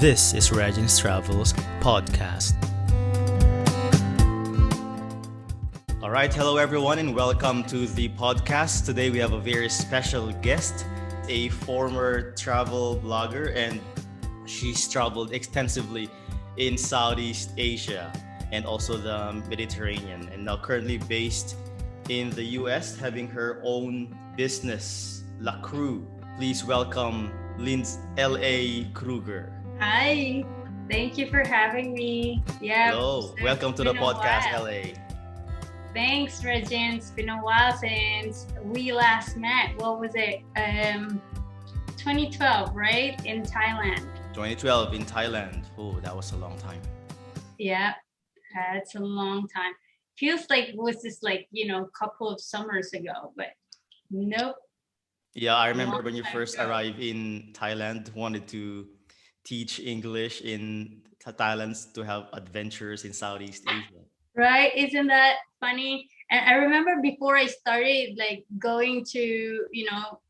This is Regin's Travels podcast. All right, hello everyone, and welcome to the podcast. Today we have a very special guest, a former travel blogger, and she's traveled extensively in Southeast Asia and also the Mediterranean, and now currently based in the US, having her own business, Laccrue. Please welcome L.A. Kruger. Hi, thank you for having me. Yeah, Hello, so welcome it's to the been a podcast, while. LA. Thanks, Regine. It's been a while since we last met. What was it? 2012, right? In Thailand. 2012 in Thailand. Oh, that was a long time. Yeah, it's a long time. Feels like it was just like, a couple of summers ago, but nope. Yeah, I remember Long when you time first ago. arrived in Thailand, wanted to teach English in Thailand to have adventures in Southeast Asia. Right? Isn't that funny? And I remember before I started like going to,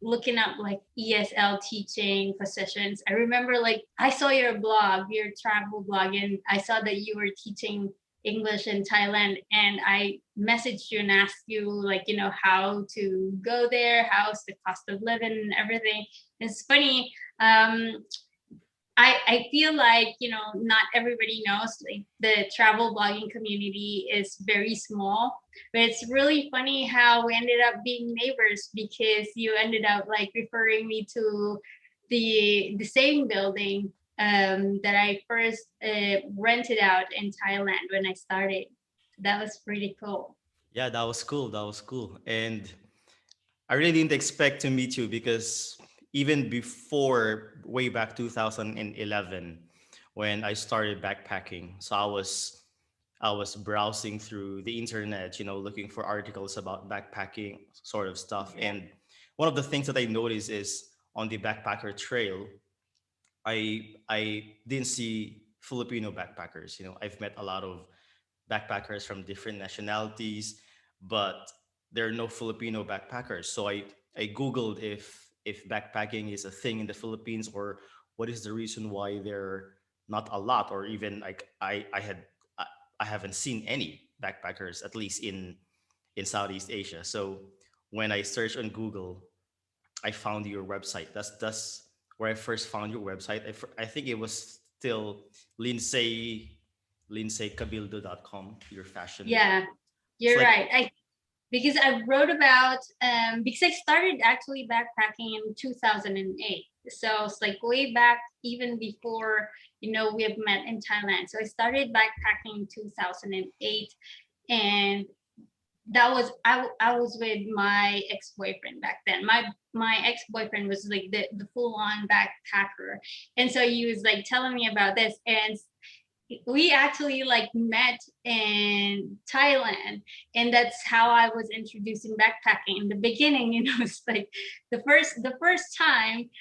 looking up like ESL teaching positions, I remember like I saw your blog, your travel blog, and I saw that you were teaching English in Thailand, and I messaged you and asked you like, how to go there, how's the cost of living and everything. It's funny. I feel like, not everybody knows like the travel blogging community is very small, but it's really funny how we ended up being neighbors because you ended up like referring me to the same building that I first rented out in Thailand when I started. That was pretty cool. Yeah, that was cool. That was cool. And I really didn't expect to meet you because even before way back 2011, when I started backpacking, so I was browsing through the internet, looking for articles about backpacking sort of stuff. Yeah. And one of the things that I noticed is on the backpacker trail, I didn't see Filipino backpackers. I've met a lot of backpackers from different nationalities, but there are no Filipino backpackers. So I googled if backpacking is a thing in the Philippines, or what is the reason why there not a lot, or even like I, I haven't seen any backpackers, at least in Southeast Asia. So when I searched on Google, I found your website. That's where I first found your website. I think it was still Lindsay LyndsyCabildo.com, your fashion. Yeah, It's you're like, right. Because I wrote about because I started actually backpacking in 2008. So it's like way back even before we have met in Thailand. So I started backpacking in 2008, and that was I was with my ex-boyfriend back then. My ex-boyfriend was like the full-on backpacker, and so he was like telling me about this, and we actually like met in Thailand, and that's how I was introduced in backpacking in the beginning. It's like the first time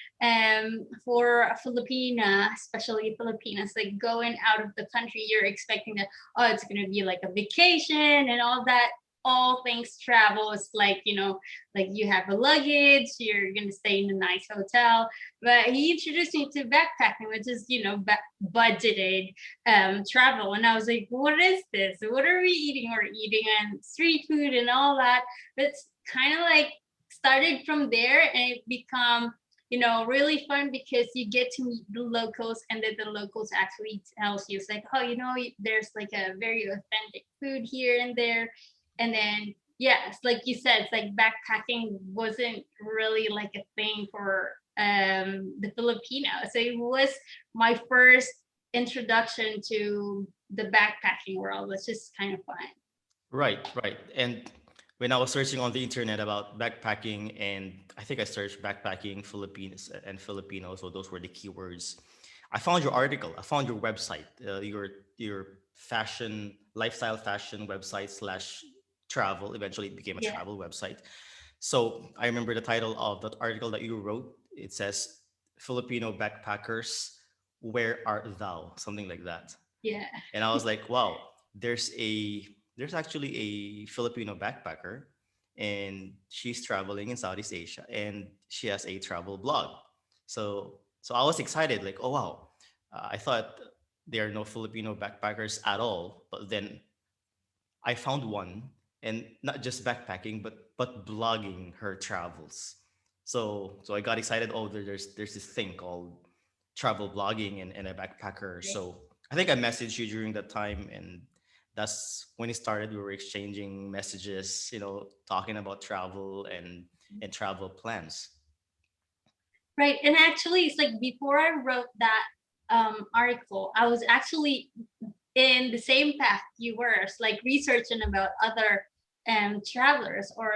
for a Filipina, especially Filipinas, like going out of the country, you're expecting that, oh, it's gonna be like a vacation and all that. All things travel is like, like you have a luggage, you're gonna stay in a nice hotel. But he introduced me to backpacking, which is, budgeted travel, and I was like, what is this, what are we eating? We're eating and street food and all that. But it's kind of like started from there, and it become really fun because you get to meet the locals, and then the locals actually tells you, it's like, oh, there's like a very authentic food here and there. And then yes, like you said, it's like backpacking wasn't really like a thing for the Filipino. So it was my first introduction to the backpacking world, which is kind of fun. right, right. And when I was searching on the internet about backpacking, and I think I searched backpacking Philippines and Filipino, so those were the keywords. I found your article. I found your website, your fashion lifestyle fashion website slash travel. Eventually, it became a Yeah, travel website. So I remember the title of that article that you wrote. It says Filipino backpackers, where art thou? Something like that. yeah. And I was like, wow, there's actually a Filipino backpacker, and she's traveling in Southeast Asia, and she has a travel blog. So I was excited, like, oh wow, I thought there are no Filipino backpackers at all, but then I found one, and not just backpacking, but blogging her travels. So I got excited. Oh, there's this thing called travel blogging and a backpacker. Right. So I think I messaged you during that time, and that's when it started. We were exchanging messages, talking about travel and travel plans. Right. And actually, it's like before I wrote that article, I was actually in the same path you were, it's like researching about other travelers, or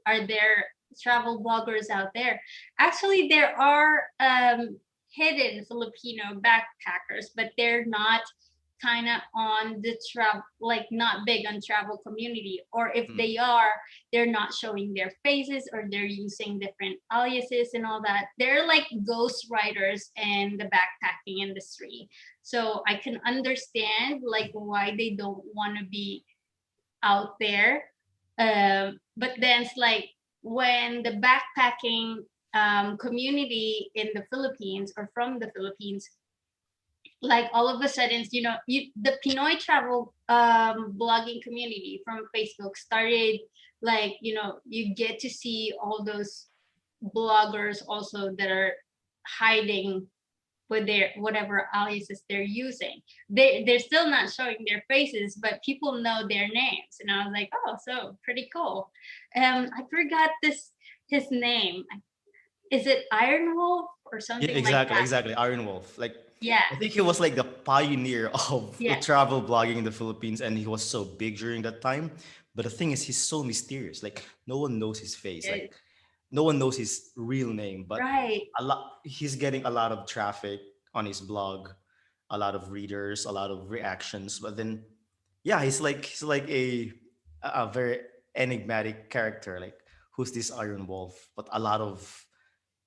are there travel bloggers out there. Actually, there are hidden Filipino backpackers, but they're not kind of on the travel, like not big on travel community, or if Mm. they are, they're not showing their faces, or they're using different aliases and all that. They're like ghost writers in the backpacking industry. So I can understand like why they don't want to be out there. But then it's like when the backpacking community in the Philippines, or from the Philippines, like all of a sudden, the Pinoy travel blogging community from Facebook started, like, you get to see all those bloggers also that are hiding with their whatever aliases they're using. They're still not showing their faces, but people know their names. And I was like, oh, so pretty cool. I forgot his name. Is it Iron Wolf or Yeah, something like exactly, that? exactly. Iron Wolf. Like, Yeah, I think he was like the pioneer of yeah. travel blogging in the Philippines, and he was so big during that time. But the thing is, he's so mysterious. Like, no one knows his face. Like, no one knows his real name. But Right, he's getting a lot of traffic on his blog, a lot of readers, a lot of reactions. But then, yeah, he's like a very enigmatic character. Like, who's this Iron Wolf? But a lot of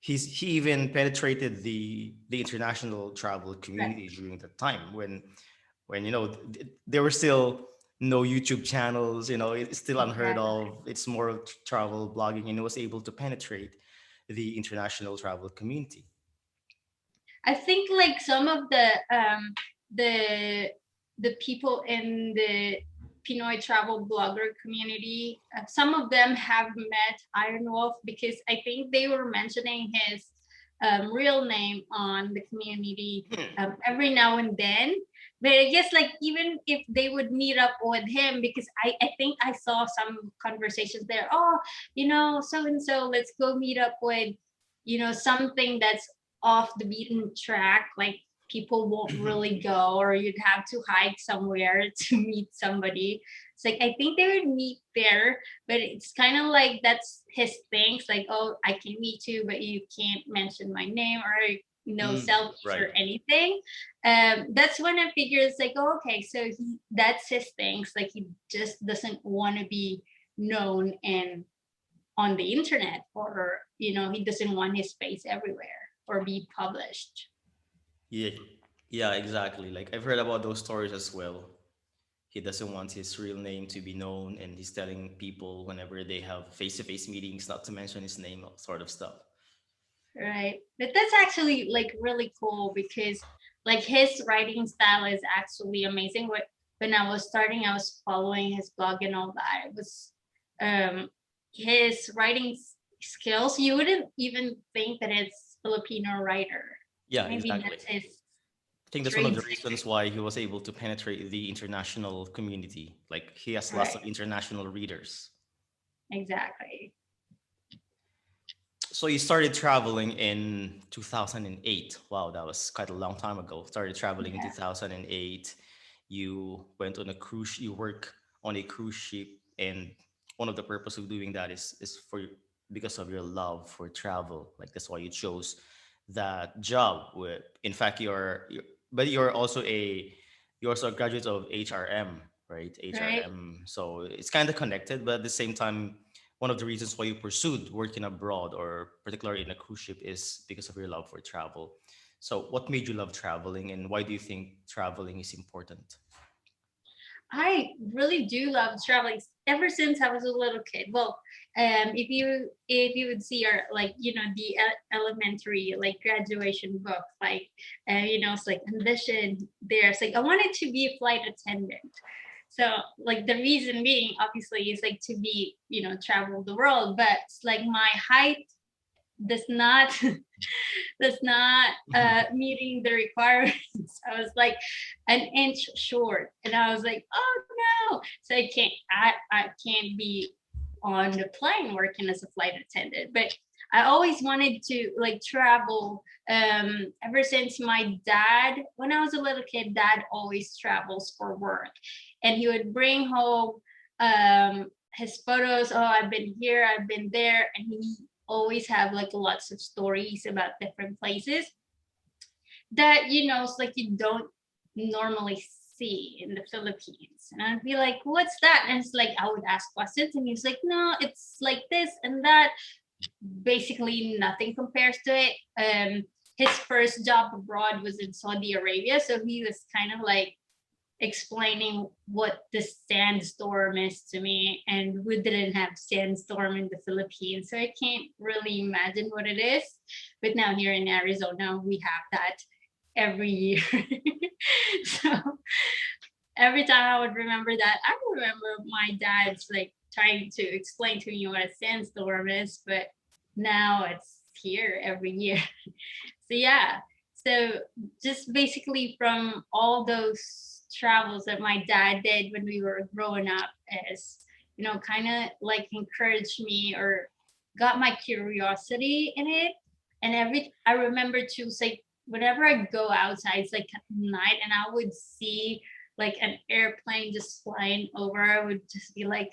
he even penetrated the international travel right, community during that time when there were still no YouTube channels. It's still unheard exactly. of. It's more of travel blogging, and it was able to penetrate the international travel community. I think like some of the the people in the Pinoy travel blogger community, some of them have met Iron Wolf, because I think they were mentioning his real name on the community every now and then. But I guess like even if they would meet up with him, because I think I saw some conversations there. Oh, so and so, let's go meet up with, something that's off the beaten track, like people won't really go, or you'd have to hike somewhere to meet somebody. It's like I think they would meet there, but it's kind of like that's his thing. It's like, oh, I can meet you, but you can't mention my name, or no selfies Right. or anything. That's when I figure it's like, oh, okay, so that's his thing. It's like he just doesn't want to be known and on the internet, or he doesn't want his face everywhere or be published. Yeah, yeah, exactly. Like, I've heard about those stories as well. He doesn't want his real name to be known, and he's telling people whenever they have face-to-face meetings not to mention his name, sort of stuff. Right, but that's actually like really cool, because like his writing style is actually amazing. When I was starting, I was following his blog and all that. It was um his writing skills, you wouldn't even think that it's Filipino writer. Yeah, Maybe exactly. that's his I think that's one of trade the secret. reasons why he was able to penetrate the international community. Like, he has lots Right, of international readers. exactly. So you started traveling in 2008. Wow, that was quite a long time ago. Started traveling in Yeah. 2008. You went on a cruise. You work on a cruise ship, and one of the purpose of doing that is because of your love for travel. Like, that's why you chose that job. With in fact, but you're also a graduate of HRM, right? Right. HRM. So it's kind of connected, but at the same time, one of the reasons why you pursued working abroad, or particularly in a cruise ship, is because of your love for travel. So what made you love traveling, and why do you think traveling is important? I really do love traveling ever since I was a little kid. Well, if you would see our, like, the elementary, like, graduation book, like, it's like envision there's like I wanted to be a flight attendant. So, like, the reason being obviously is like to be, travel the world, but it's like my height does not does not meeting the requirements. I was like an inch short, and I was like, oh no! So I can't be on the plane working as a flight attendant. But I always wanted to, like, travel. Ever since my dad, when I was a little kid, dad always travels for work, and he would bring home his photos. Oh, I've been here, I've been there, and he always have like lots of stories about different places that, it's like you don't normally see in the Philippines. And I'd be like, what's that? And it's like I would ask questions, and he's like, no, it's like this and that. Basically nothing compares to it. His first job abroad was in Saudi Arabia, so he was kind of like explaining what the sandstorm is to me, and we didn't have sandstorm in the Philippines, so I can't really imagine what it is. But now here in Arizona, we have that every year. So every time I would remember that, I remember my dad's like trying to explain to me what a sandstorm is, but now it's here every year. So yeah, so just basically from all those travels that my dad did when we were growing up, is, kind of like encouraged me or got my curiosity in it. And I remember too, it's like whenever I go outside, it's like at night, and I would see like an airplane just flying over, I would just be like,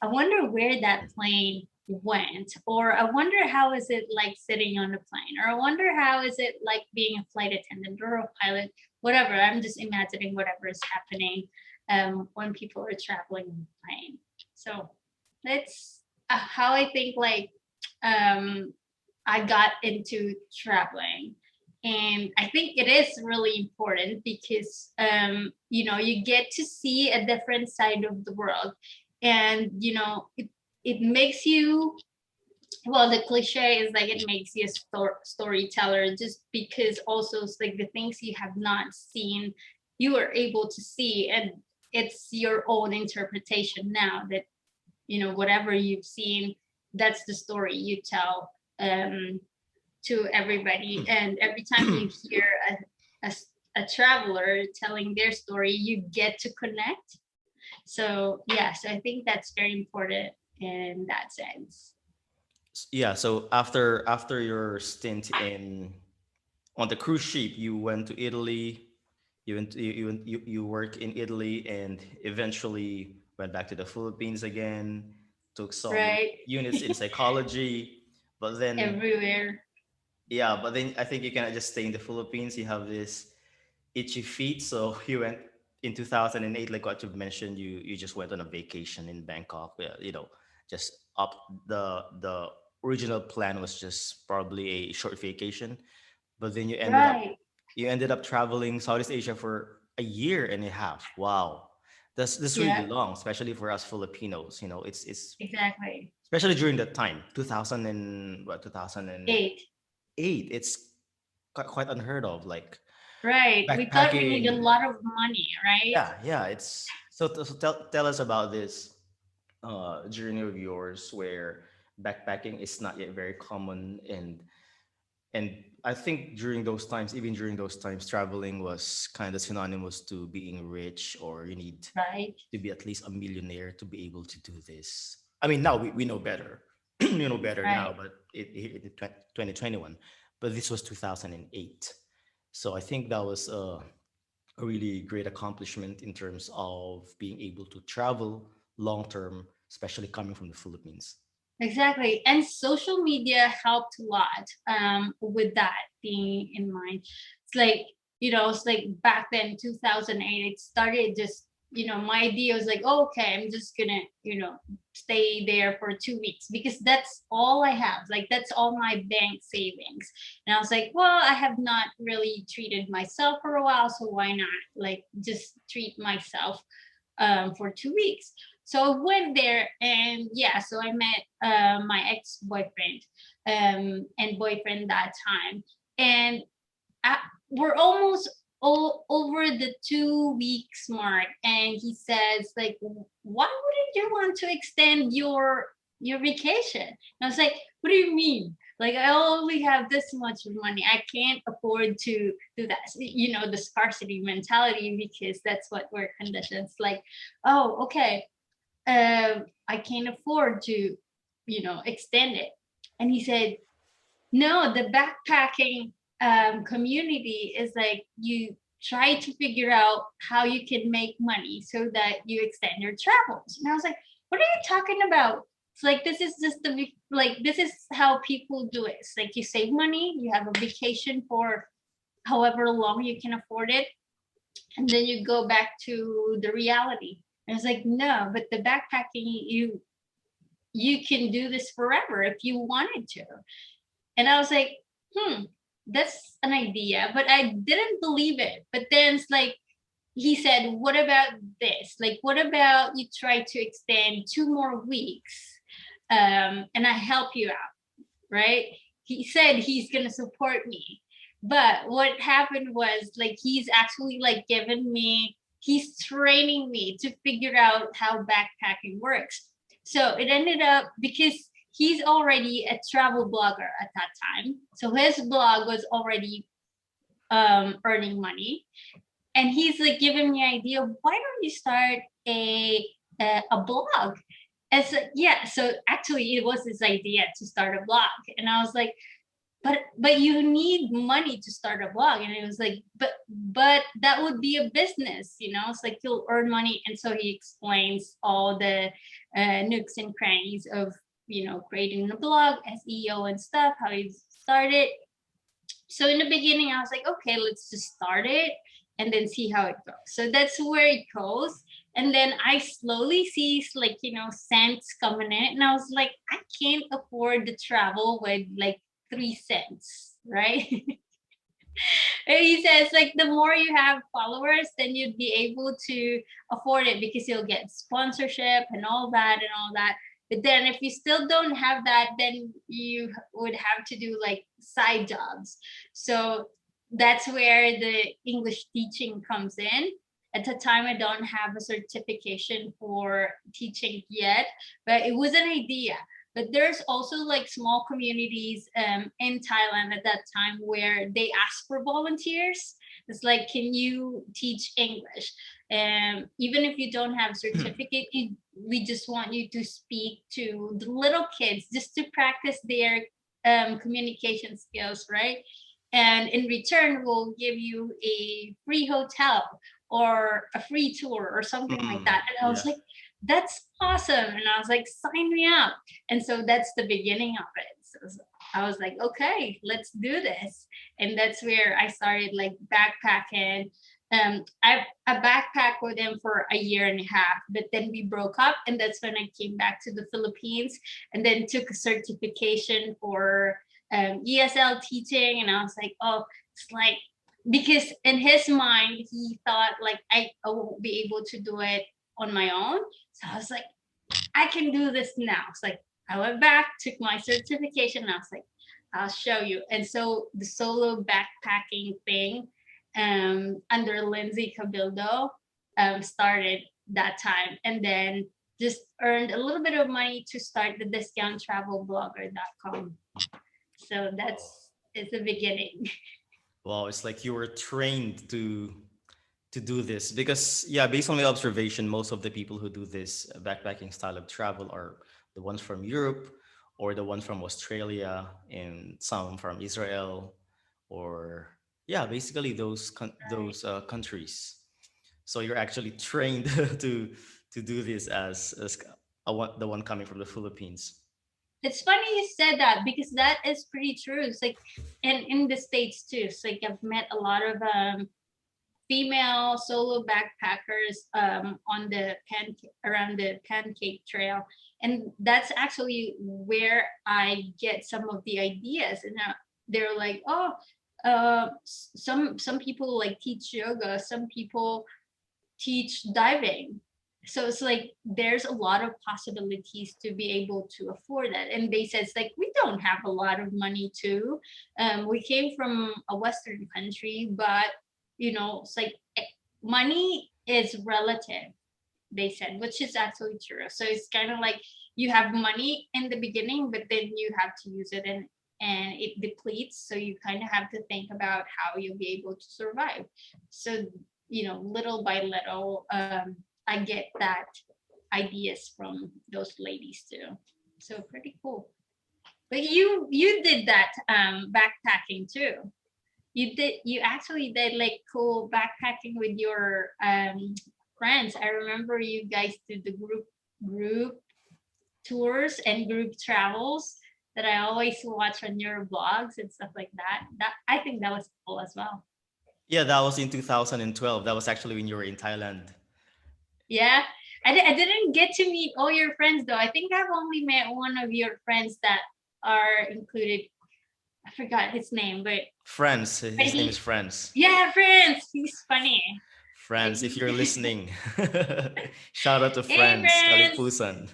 I wonder where that plane went, or I wonder how is it like sitting on a plane, or I wonder how is it like being a flight attendant or a pilot, whatever. I'm just imagining whatever is happening when people are traveling on the plane. So that's how I think, like, um, I got into traveling. And I think it is really important because, you get to see a different side of the world. And, it makes you, well, the cliche is like it makes you a storyteller, just because also it's like the things you have not seen, you are able to see. And it's your own interpretation now that, whatever you've seen, that's the story you tell to everybody. And every time you hear a, a traveler telling their story, you get to connect. So yeah, so I think that's very important in that sense. Yeah, so after your stint in on the cruise ship, you went to Italy. You work in Italy, and eventually went back to the Philippines again. Took some Right. units in psychology, but then Everywhere. yeah, but then I think you cannot just stay in the Philippines. You have this itchy feet, so you went in 2008, like what you've mentioned. You just went on a vacation in Bangkok. Just up the original plan was just probably a short vacation, but then Right. you ended up traveling Southeast Asia for a year and a half. Wow, that's really Yeah, long, especially for us Filipinos. It's exactly. especially during that time, 2000 and what 2008. 8. It's quite unheard of. Like Right. We thought we need a backpacking. lot of money, right? Yeah. It's so tell us about this journey of yours where backpacking is not yet very common, and I think even during those times, traveling was kind of synonymous to being rich, or you need Right. to be at least a millionaire to be able to do this. I mean, now we know better, you know better Right. now, but it 2021, but this was 2008. So I think that was a really great accomplishment in terms of being able to travel long term, especially coming from the Philippines. Exactly. And social media helped a lot with that being in mind. It's like, it's like back then, 2008, it started just, my idea was like, oh, okay, I'm just gonna, stay there for 2 weeks because that's all I have. Like, that's all my bank savings. And I was like, well, I have not really treated myself for a while, so why not? Like, just treat myself for 2 weeks. So I went there, and yeah, so I met my ex-boyfriend and boyfriend that time. And I, we're almost all over the 2 weeks mark, and he says like, why wouldn't you want to extend your vacation? And I was like, what do you mean? Like, I only have this much money, I can't afford to do that. You know, the scarcity mentality, because that's what we're conditioned. It's like, oh, okay, I can't afford to, extend it. And he said, no, the backpacking community is like, you try to figure out how you can make money so that you extend your travels. And I was like, what are you talking about? It's like, this is just this is how people do it. It's like, you save money, you have a vacation for however long you can afford it, and then you go back to the reality. And it's like, no, but the backpacking, you can do this forever if you wanted to. And I was like, that's an idea, but I didn't believe it. But then it's like, he said, what about this? Like, what about you try to extend 2 more weeks, and I help you out, right? He said he's going to support me. But what happened was, like, he's actually like he's training me to figure out how backpacking works. So it ended up, because he's already a travel blogger at that time. So his blog was already earning money. And he's like giving me an idea, why don't you start a blog? And so, yeah, so actually it was his idea to start a blog. And I was like, but you need money to start a blog. And it was like, but that would be a business, it's like, you'll earn money. And so he explains all the nooks and crannies of creating a blog, SEO and stuff, how he started. So in the beginning I was like, okay, let's just start it and then see how it goes. So that's where it goes. And then I slowly see, like, cents coming in, and I was like, I can't afford to travel with like 3 cents, right? And he says, like, the more you have followers, then you'd be able to afford it, because you'll get sponsorship and all that and all that. But then if you still don't have that, then you would have to do like side jobs. So that's where the English teaching comes in. At the time, I don't have a certification for teaching yet, but it was an idea. But there's also like small communities in Thailand at that time where they ask for volunteers. It's like, can you teach English? Even if you don't have certificate, we just want you to speak to the little kids just to practice their communication skills, right? And in return, we'll give you a free hotel or a free tour or something like that. And I was Yeah. like, that's awesome. And I was like, sign me up. And so that's the beginning of it. So I was like, okay, let's do this. And that's where I started like backpacking. I backpacked with him for a year and a half, but then we broke up. And that's when I came back to the Philippines and then took a certification for ESL teaching. And I was like, oh, it's like, because in his mind, he thought like I won't be able to do it on my own. So I was like, I can do this now. It's like, I went back, took my certification, and I was like, I'll show you. And so the solo backpacking thing under Lyndsay Cabildo started that time. And then just earned a little bit of money to start the discounttravelblogger.com. So that's it's the beginning. Wow, it's like you were trained to do this because yeah, based on my observation, most of the people who do this backpacking style of travel are the ones from Europe or the ones from Australia and some from Israel or yeah, basically those countries. So you're actually trained to do this as the one coming from the Philippines. It's funny you said that, because that is pretty true. It's like, and in the States too. It's like I've met a lot of female solo backpackers on the around the Pancake Trail, and that's actually where I get some of the ideas. And they're like, oh, some people like teach yoga, some people teach diving. So it's like there's a lot of possibilities to be able to afford that. And they said it's like we don't have a lot of money too. We came from a Western country, but it's like money is relative, they said, which is actually true. So it's kind of like you have money in the beginning, but then you have to use it, and it depletes. So you kind of have to think about how you'll be able to survive. So little by little, I get that ideas from those ladies too. So pretty cool. But you did that backpacking too. You actually did like cool backpacking with your friends. I remember you guys did the group tours and group travels that I always watch on your vlogs and stuff like that. That I think that was cool as well. Yeah, that was in 2012. That was actually when you were in Thailand. Yeah. I didn't get to meet all your friends though. I think I've only met one of your friends that are included. I forgot his name, Franz, but his name is Franz. yeah, friends. He's funny. Franz, if Like, you're listening, shout out to hey Franz friends. Kalipusan.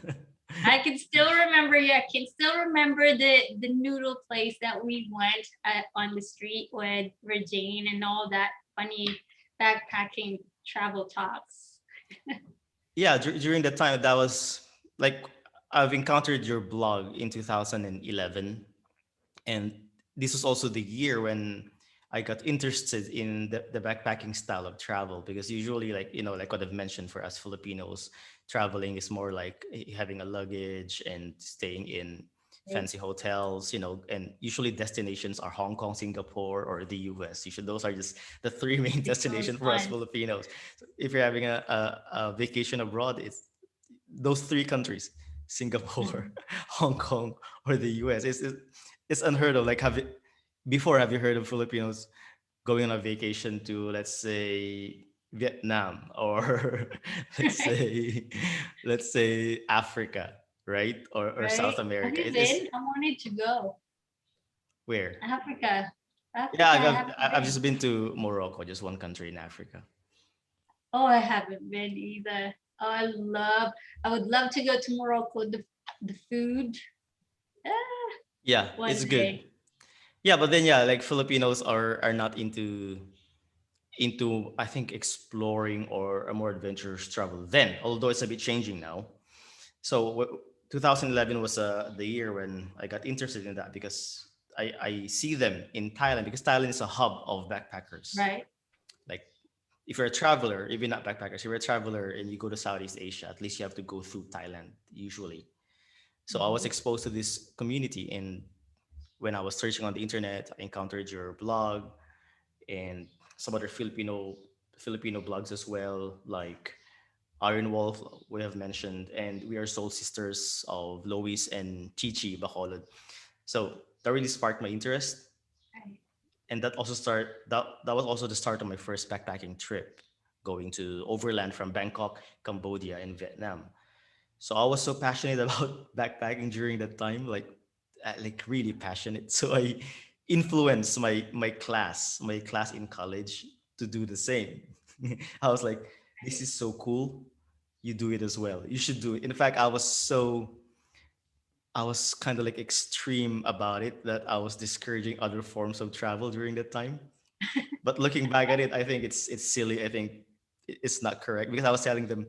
I can still remember. Yeah, I can still remember the noodle place that we went on the street with Jane and all that funny backpacking travel talks. Yeah, during that time, that was like I've encountered your blog in 2011, and this was also the year when I got interested in the backpacking style of travel, because usually, like like what I've mentioned, for us Filipinos, traveling is more like having a luggage and staying in Right. fancy hotels, and usually destinations are Hong Kong, Singapore, or the US. Usually those are just the three main The destinations tourist for us ones, Filipinos. So if you're having a vacation abroad, it's those three countries: Singapore, Hong Kong, or the US. It's unheard of. Like, have you heard of Filipinos going on a vacation to, let's say, Vietnam, or let's say let's say Africa, right? Or right? South Have America. you It's been? I wanted to go where? Africa. Yeah, Africa, I haven't I've been. just been to Morocco, just one country in Africa. Oh, I haven't been either. Oh, I would love to go to Morocco. The food. Ah, Yeah, one it's good. day. Yeah, but then, yeah, like Filipinos are not into, I think, exploring or a more adventurous travel then, although it's a bit changing now. So 2011 was the year when I got interested in that, because I see them in Thailand, because Thailand is a hub of backpackers. Right. Like, if you're a traveler, even not backpackers, if you're a traveler and you go to Southeast Asia, at least you have to go through Thailand usually. So I was Mhm. exposed to this community, and when I was searching on the internet, I encountered your blog and some other Filipino blogs as well, like Iron Wolf, we have mentioned, and we are soul sisters of Lois and Chichi Bacolod. So that really sparked my interest, Right. and that was also the start of my first backpacking trip, going to overland from Bangkok, Cambodia, and Vietnam. So I was so passionate about backpacking during that time, like really passionate. So I influenced my class in college to do the same. I was like, this is so cool. You do it as well. You should do it. In fact, I was kind of like extreme about it, that I was discouraging other forms of travel during that time. But looking back at it, I think it's silly. I think it's not correct, because I was telling them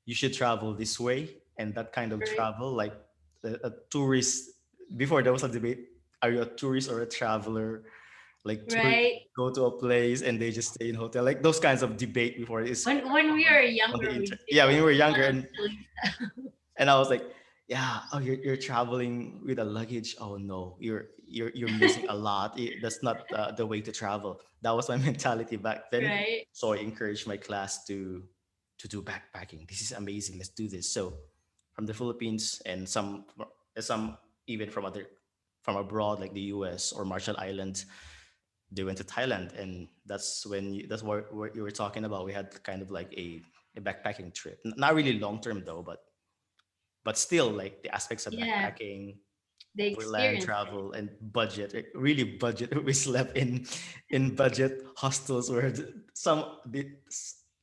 you should travel this way and that kind of Right. travel, like a tourist. Before, there was a debate: are you a tourist or a traveler? Like, tourists Right. go to a place and they just stay in hotel. Like those kinds of debate before is When we were on the younger, we internet. did Yeah, when a you were younger, lot of and silly stuff. I was like, yeah, oh, you're traveling with a luggage. Oh no, you're missing a lot. That's not the way to travel. That was my mentality back then. Right. So I encouraged my class to do backpacking. This is amazing. Let's do this. So from the Philippines, and some even from abroad, like the U.S. or Marshall Islands, they went to Thailand, and that's what you were talking about. We had kind of like a backpacking trip. Not really long term though, but still, like the aspects of Yeah, backpacking, they overland experienced it. travel, and budget, really budget. We slept in budget hostels where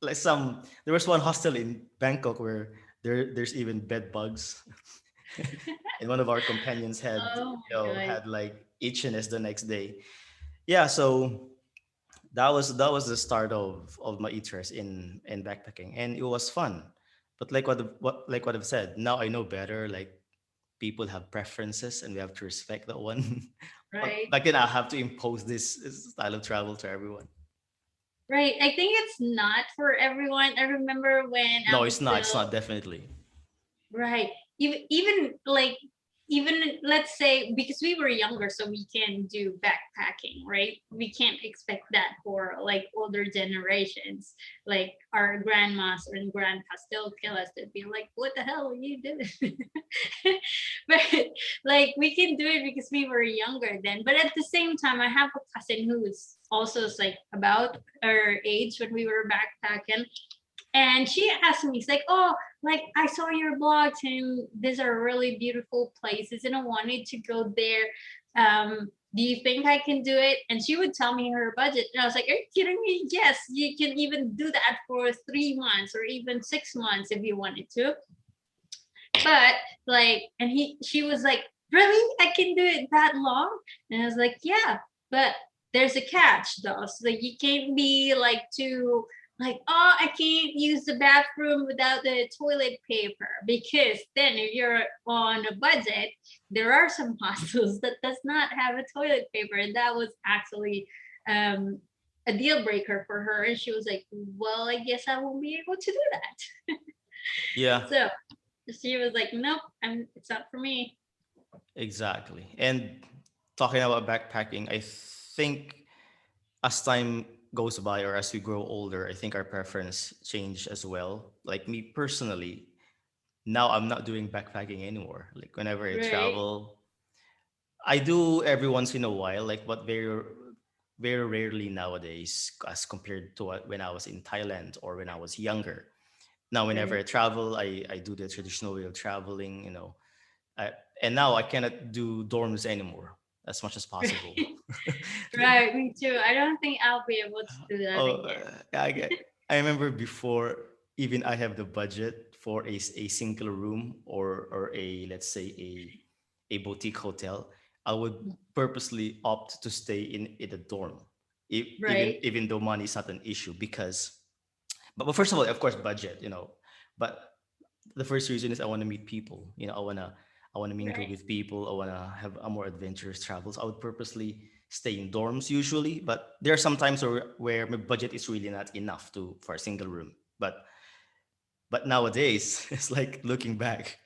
like some there was one hostel in Bangkok where there's even bed bugs. And one of our companions had, Oh you my know, god. had like itchiness the next day. Yeah, so that was the start of my interest in backpacking, and it was fun. But like what I've said, now I know better. Like people have preferences, and we have to respect that one. But Right. back then, I have to impose this style of travel to everyone. Right. I think it's not for everyone. I remember when I No, was it's not. It's still not definitely. right. Even like even let's say because we were younger, so we can do backpacking, right? We can't expect that for like older generations, like our grandmas and grandpas still kill us to be like, what the hell are you doing? But like we can do it because we were younger then. But at the same time, I have a cousin who's also like about our age when we were backpacking, and she asked me, it's like, oh, like I saw your blogs and these are really beautiful places and I wanted to go there. Do you think I can do it? And she would tell me her budget. And I was like, are you kidding me? Yes, you can even do that for 3 months or even 6 months if you wanted to. But like, and she was like, really? I can do it that long? And I was like, yeah, but there's a catch though. So like, you can't be like too like, oh, I can't use the bathroom without the toilet paper, because then if you're on a budget, there are some hostels that does not have a toilet paper, and that was actually um, a deal breaker for her. And she was like, well, I guess I won't be able to do that. Yeah, So she was like, nope, it's not for me. exactly. And talking about backpacking, I think as time goes by or as we grow older, I think our preference change as well. Like me personally, now I'm not doing backpacking anymore. Like whenever I Right, travel, I do every once in a while, like but very rarely nowadays as compared to when I was in Thailand or when I was younger. Now whenever right. I travel, I do the traditional way of traveling, I, and now I cannot do dorms anymore as much as possible. Right. Right, me too. I don't think I'll be able to do that Oh, again. I remember before even I have the budget for a single room or a let's say a boutique hotel, I would purposely opt to stay in a dorm, even Right, even though money is not an issue because but first of all, of course, budget, but the first reason is I want to meet people. I wanna mingle right, with people. I wanna have a more adventurous travels. I would purposely stay in dorms usually, but there are some times where my budget is really not enough to for a single room. But nowadays, it's like looking back,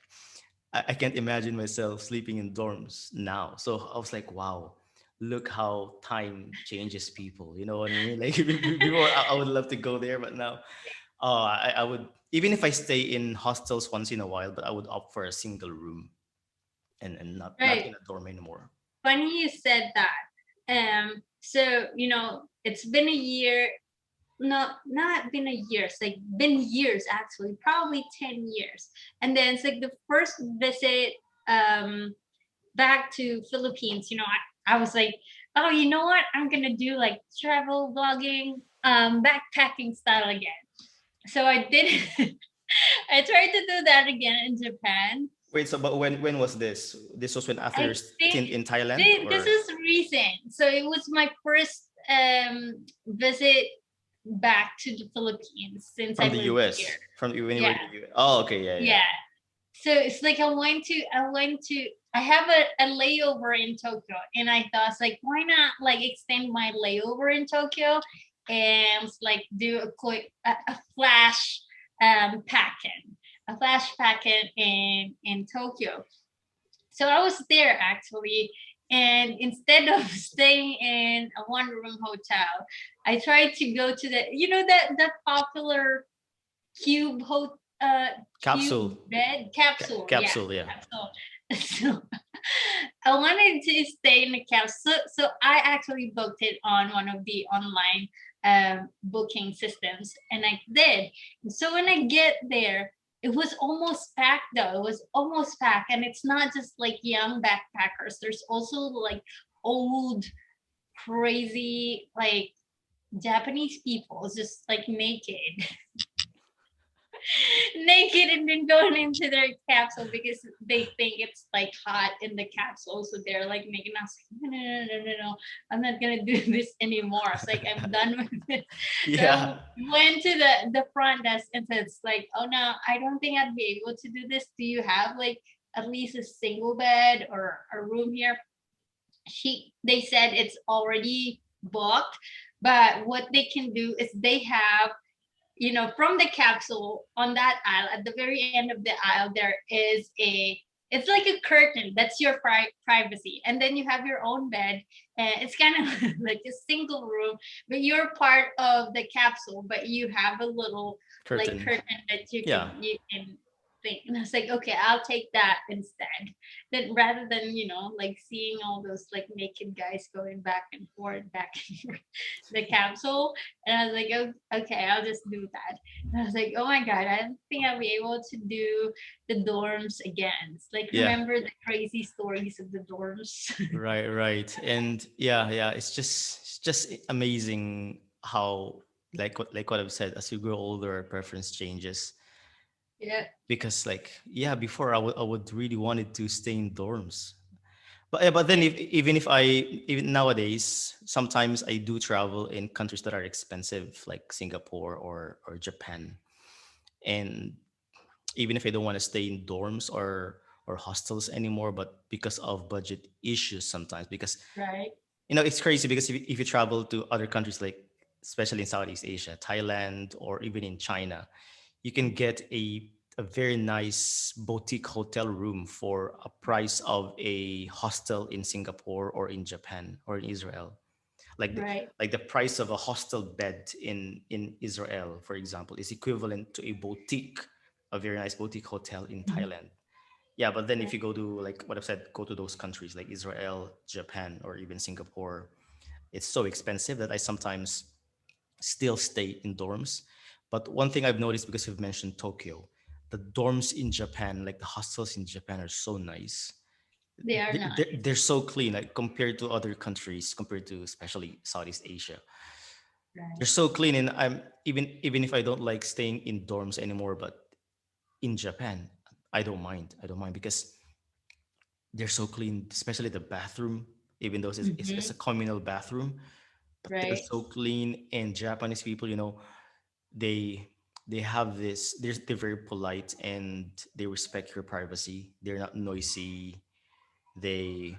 I can't imagine myself sleeping in dorms now. So I was like, wow, look how time changes people. You know what I mean? Like before, I would love to go there, but now I would even if I stay in hostels once in a while, but I would opt for a single room and not right. in a dorm anymore. Funny you said that. So it's been a year. No, not been a year. It's like been years actually, probably 10 years. And then it's like the first visit back to Philippines. I was like, oh, you know what? I'm gonna do like travel vlogging, backpacking style again. So I did. I tried to do that again in Japan. Wait, so but when was this? This was when after I your think stint in Thailand this or is recent. So it was my first visit back to the Philippines since I from the lived here. US? From when you were Yeah, in the US? Oh, okay, yeah, yeah. yeah. So it's like I have a layover in Tokyo, and I thought it's like, why not like extend my layover in Tokyo and like do a quick a flash packet, in Tokyo. So I was there actually, and instead of staying in a one room hotel, I tried to go to that popular cube cube Capsule. bed capsule. Yeah, Capsule, yeah. capsule. So I wanted to stay in the capsule. So I actually booked it on one of the online booking systems, and I did. So when I get there, it was almost packed though. It was almost packed, and it's not just like young backpackers. There's also like old, crazy, like Japanese people is just like naked, naked, and then going into their capsule because they think it's like hot in the capsule. So they're like making us like, no, no, no, no, no, no. I'm not gonna do this anymore. It's like I'm done with this. So Yeah. I went to the front desk and said, it's like, oh no, I don't think I'd be able to do this. Do you have like at least a single bed or a room here? They said it's already booked, but what they can do is they have, from the capsule on that aisle, at the very end of the aisle, there is it's like a curtain. That's your privacy. And then you have your own bed. And it's kind of like a single room, but you're part of the capsule, but you have a little like Curtain. curtain that Yeah. you can think. And I was like, okay, I'll take that instead. Then rather than, like seeing all those like naked guys going back and forth, the capsule. And I was like, oh, okay, I'll just do that. And I was like, oh my God, I don't think I'll be able to do the dorms again. It's like, Yeah. remember the crazy stories of the dorms? Right, right. And yeah, yeah, it's just amazing how like what I've said, as you grow older, our preference changes. Yeah, Because like yeah, before I would really wanted to stay in dorms. But yeah, but then yeah, even nowadays, sometimes I do travel in countries that are expensive, like Singapore or Japan. And even if I don't want to stay in dorms or hostels anymore, but because of budget issues sometimes, because right, it's crazy because if you travel to other countries, like especially in Southeast Asia, Thailand, or even in China, you can get a very nice boutique hotel room for a price of a hostel in Singapore or in Japan or in Israel. Like the, right. like the price of a hostel bed in Israel, for example, is equivalent to a very nice boutique hotel in Mhm. Thailand. Yeah, but then if Right. you go to, like what I've said, go to those countries like Israel, Japan, or even Singapore, it's so expensive that I sometimes still stay in dorms. But one thing I've noticed, because you've mentioned Tokyo, the dorms in Japan, like the hostels in Japan, are so nice. They are They're nice. so clean, like compared to other countries, compared to especially Southeast Asia. They're Right. so clean, and I'm even if I don't like staying in dorms anymore, but in Japan, I don't mind because they're so clean, especially the bathroom. Even though it's Mm-hmm. a communal bathroom, but they're Right. so clean. And Japanese people, they they have this. They're very polite and they respect your privacy. They're not noisy. They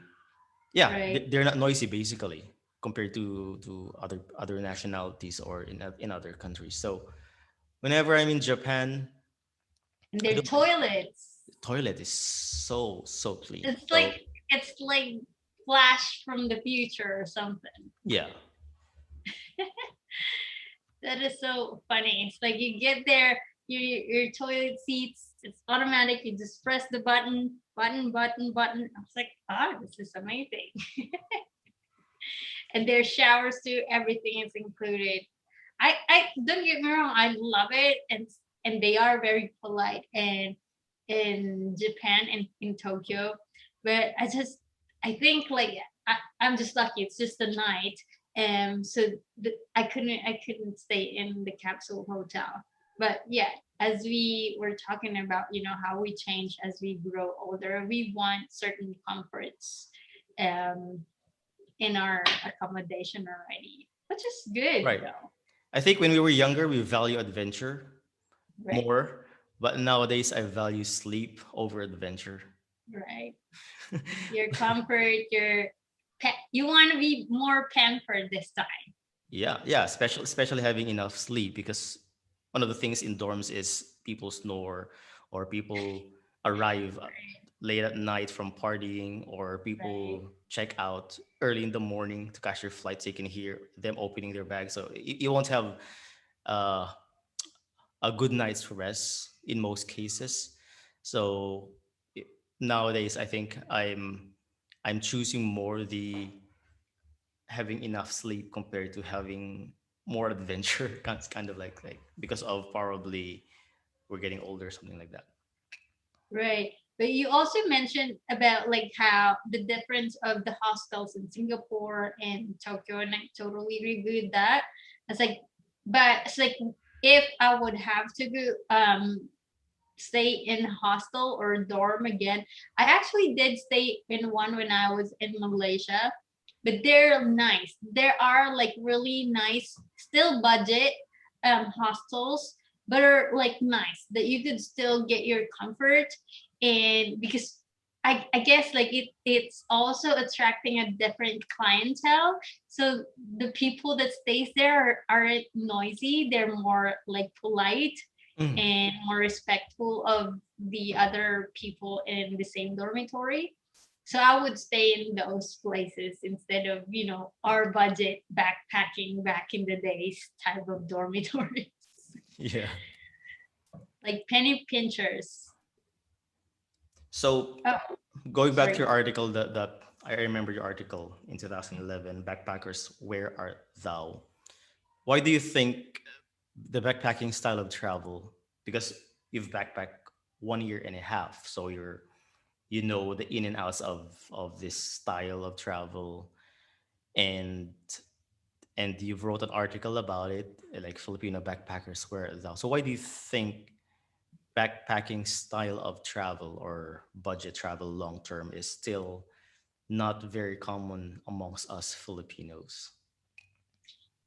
yeah, Right. they're not noisy basically compared to other nationalities or in other countries. So whenever I'm in Japan, And I their don't. toilets. The toilet is so clean. It's So like it's like Flash from the future or something. yeah, That is so funny. It's like you get there, your toilet seats, it's automatic. You just press the button. I was like, this is amazing. And there's showers too. Everything is included. I don't get me wrong. I love it, and they are very polite and in Japan and in Tokyo. But I think like I'm just lucky. It's just a night, so I couldn't stay in the capsule hotel. But yeah, as we were talking about, how we change as we grow older, we want certain comforts um, in our accommodation already, which is good right. though, I think when we were younger, we value adventure right? more, but nowadays I value sleep over adventure. Right. Your comfort, you want to be more pampered this time. Yeah, yeah, especially having enough sleep, because one of the things in dorms is people snore, or people arrive late at night from partying, or Right. people check out early in the morning to catch their flight, so you can hear them opening their bags. So you won't have uh, a good night's rest in most cases. So i- nowadays, I think I'm choosing more the having enough sleep compared to having more adventure. Kind of like because of probably we're getting older, something like that. Right. But you also mentioned about like how the difference of the hostels in Singapore and Tokyo, and I totally agree with that. It's like, but it's like if I would have to go stay in hostel or dorm again, I actually did stay in one when I was in Malaysia, but they're nice. There are like really nice, still budget hostels, but are like nice that you could still get your comfort. And because I guess like it's also attracting a different clientele. So the people that stays there aren't noisy. They're more like polite Mm. and more respectful of the other people in the same dormitory. So I would stay in those places instead of, our budget backpacking back in the days type of dormitories, Yeah. like penny pinchers. So Oh, going back to sorry. your article, that I remember your article in 2011, backpackers, where art thou? Why do you think the backpacking style of travel? Because you've backpacked 1 year and a half, so you know the in and outs of this style of travel, and you've wrote an article about it, like Filipino backpackers where thou. So why do you think backpacking style of travel or budget travel long term is still not very common amongst us Filipinos?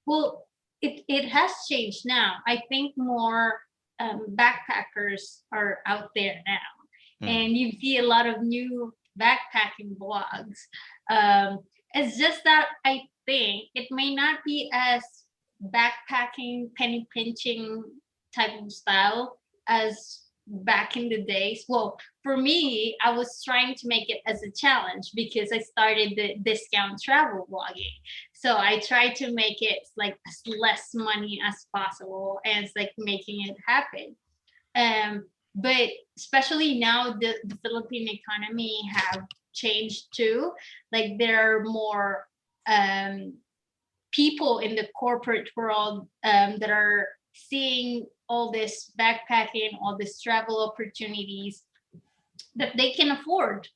Well, it has changed now. I think more backpackers are out there now, Mm. and you see a lot of new backpacking blogs. Um, it's just that I think it may not be as backpacking, penny pinching type of style as back in the days. Well, for me, I was trying to make it as a challenge because I started the discount travel blogging. So I try to make it like as less money as possible and it's like making it happen. But especially now the Philippine economy have changed too. Like there are more um, people in the corporate world that are seeing all this backpacking, all these travel opportunities that they can afford.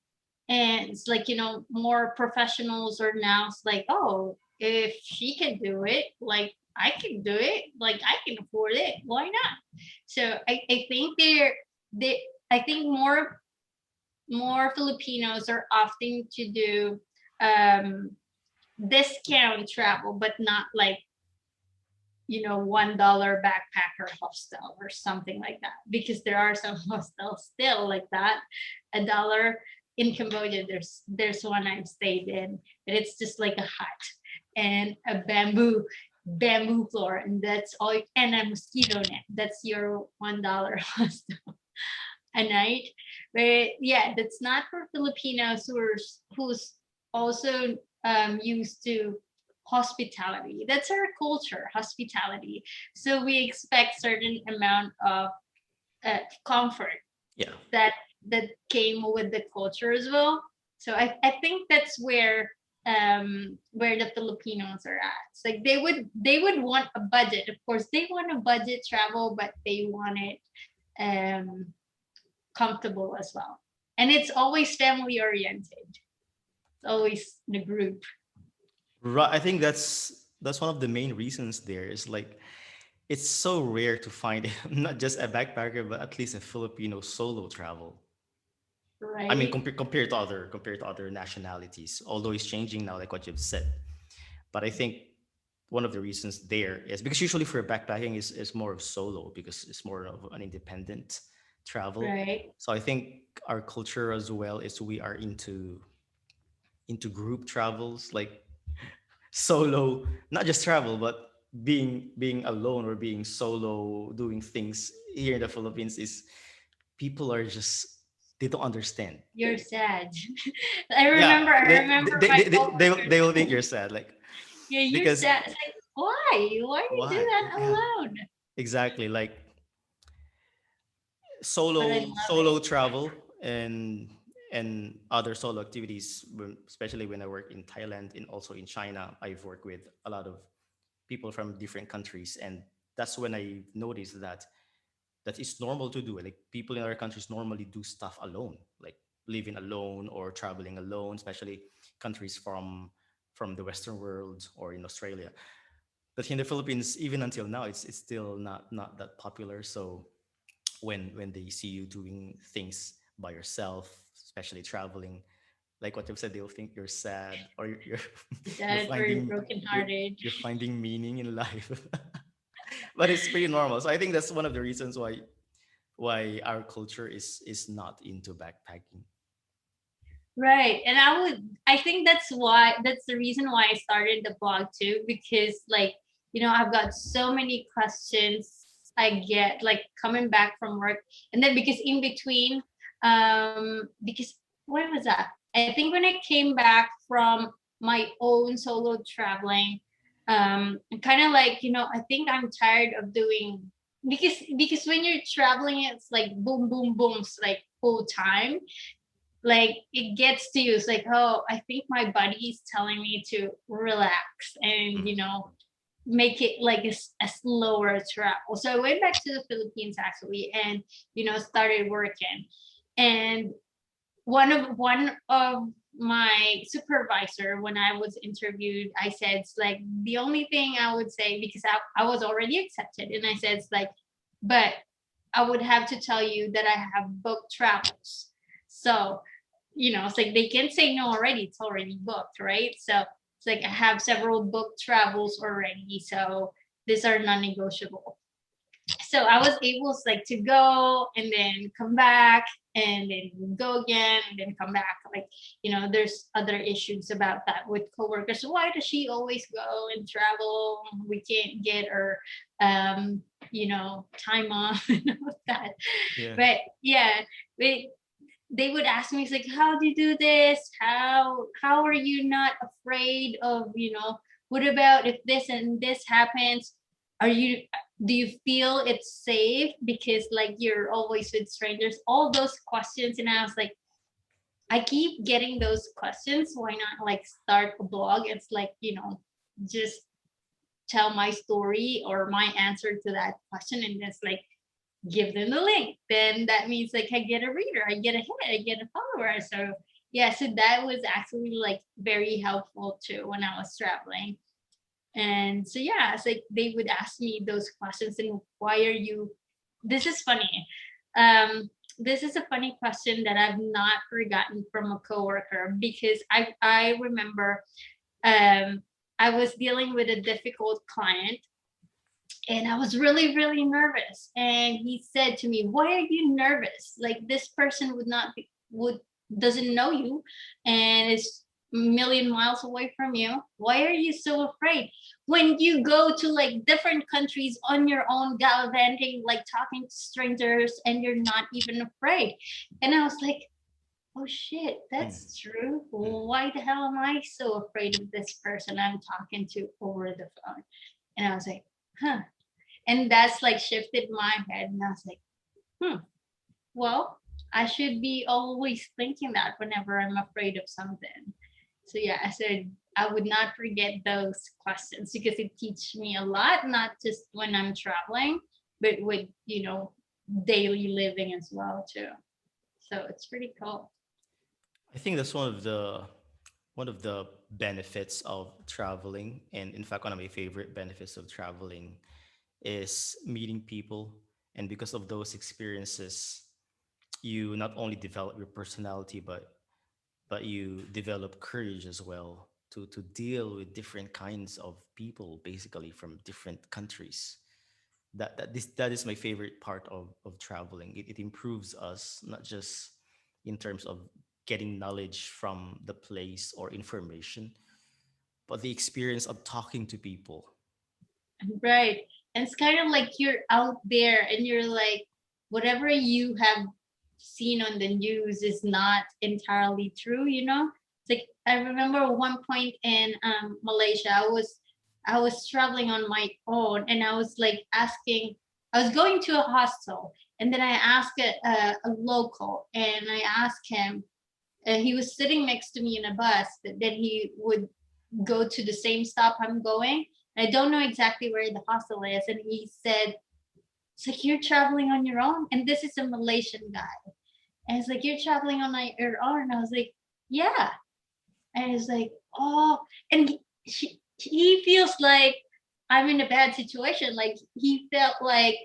And it's like, more professionals are now, it's like, oh, if she can do it, like I can do it, like I can afford it, why not? So I think they I think more Filipinos are opting to do um discount travel, but not like, $1 backpacker hostel or something like that, because there are some hostels still like that, $1 in Cambodia. There's one I've stayed in, and it's just like a hut and a bamboo floor, and that's all, and a mosquito net. That's your $1 hostel a night. But yeah, that's not for Filipinos who's also used to hospitality. That's our culture, hospitality. So we expect certain amount of comfort Yeah. that that came with the culture as well. So I think that's where the Filipinos are at. It's like they would want a budget. Of course, they want a budget travel, but they want it um comfortable as well. And it's always family oriented. It's always the group. Right. I think that's one of the main reasons there is like it's so rare to find not just a backpacker, but at least a Filipino solo travel. I mean, Right? compared to other nationalities, although it's changing now, like what you've said. But I think one of the reasons there is because usually for backpacking is more of solo because it's more of an independent travel. Right. So I think our culture as well is we are into group travels, like solo, not just travel, but being alone or being solo doing things here in the Philippines is people are just they don't understand. You're sad. I Yeah, remember I remember my they will coworkers. think you're sad, like Yeah, you're because sad. It's like, why? Why do you do why? that Yeah, alone? exactly. Like But I love solo it. travel and other solo activities, especially when I work in Thailand and also in China. I've worked with a lot of people from different countries, and that's when I noticed that it's normal to do it. Like people in other countries normally do stuff alone, like living alone or traveling alone, especially countries from the Western world or in Australia. But in the Philippines, even until now, it's still not that popular. So when they see you doing things by yourself, especially traveling, like what you've said, they'll think you're sad, or you're you're That or finding you're brokenhearted. you're finding meaning in life. But it's pretty normal. So I think that's one of the reasons why our culture is not into backpacking. Right. And I think that's the reason why I started the blog too, because like, I've got so many questions I get like coming back from work. And then because in between, because when was that? I think when I came back from my own solo traveling, kind of like, I think I'm tired of doing because when you're traveling, it's like boom, boom, booms like full time, like it gets to you. It's like, oh, I think my body is telling me to relax and Mm. make it like a slower travel. So I went back to the Philippines actually, and started working. And one of my supervisor, when I was interviewed, I said it's like the only thing I would say, because I was already accepted, and I said it's like, but I would have to tell you that I have booked travels. So, it's like they can say no already. It's already booked, right? So it's like I have several booked travels already. So these are non-negotiable. So I was able like to go and then come back and then go again and then come back. Like, there's other issues about that with coworkers. So why does she always go and travel? We can't get her time off and all that. Yeah. But yeah, they would ask me, it's like, how do you do this? How are you not afraid of, what about if this and this happens? Are you Do you feel it's safe because like you're always with strangers? All those questions. And I was like, I keep getting those questions. Why not like start a blog? It's like, just tell my story or my answer to that question, and just like give them the link. Then that means like I get a reader, I get a hit, I get a follower. So yeah, so that was actually like very helpful too when I was traveling. And so yeah, it's like they would ask me those questions, and why are you, this is funny. This is a funny question that I've not forgotten from a coworker, because I remember um I was dealing with a difficult client, and I was really, really nervous. And he said to me, "Why are you nervous? Like this person would not be would doesn't know you, and is a million miles away from you. Why are you so afraid? When you go to like different countries on your own, gallivanting, like talking to strangers, and you're not even afraid." And I was like, "Oh shit, Mm. that's true. Mm. Why the hell am I so afraid of this person I'm talking to over the phone?" And I was like, huh. And that's like shifted my head. And I was like, hmm, well, I should be always thinking that whenever I'm afraid of something. So yeah, I said I would not forget those questions, because it teaches me a lot, not just when I'm traveling, but with, daily living as well too. So it's pretty cool. I think that's one of the benefits of traveling, and in fact, one of my favorite benefits of traveling is meeting people. And because of those experiences, you not only develop your personality, but you develop courage as well to deal with different kinds of people, basically from different countries. That is my favorite part of traveling. It improves us, not just in terms of getting knowledge from the place or information, but the experience of talking to people. Right. And it's kind of like you're out there and you're like, whatever you have seen on the news is not entirely true. It's like I remember one point in Malaysia, I was traveling on my own, and I was like asking, I was going to a hostel, and then I asked a local, and I asked him, he was sitting next to me in a bus, that he would go to the same stop I'm going. I don't know exactly where the hostel is. And he said, it's like, you're traveling on your own. And this is a Malaysian guy. And it's like, you're traveling on your own. And I was like, yeah. And it's like, oh, and he feels like I'm in a bad situation. Like he felt like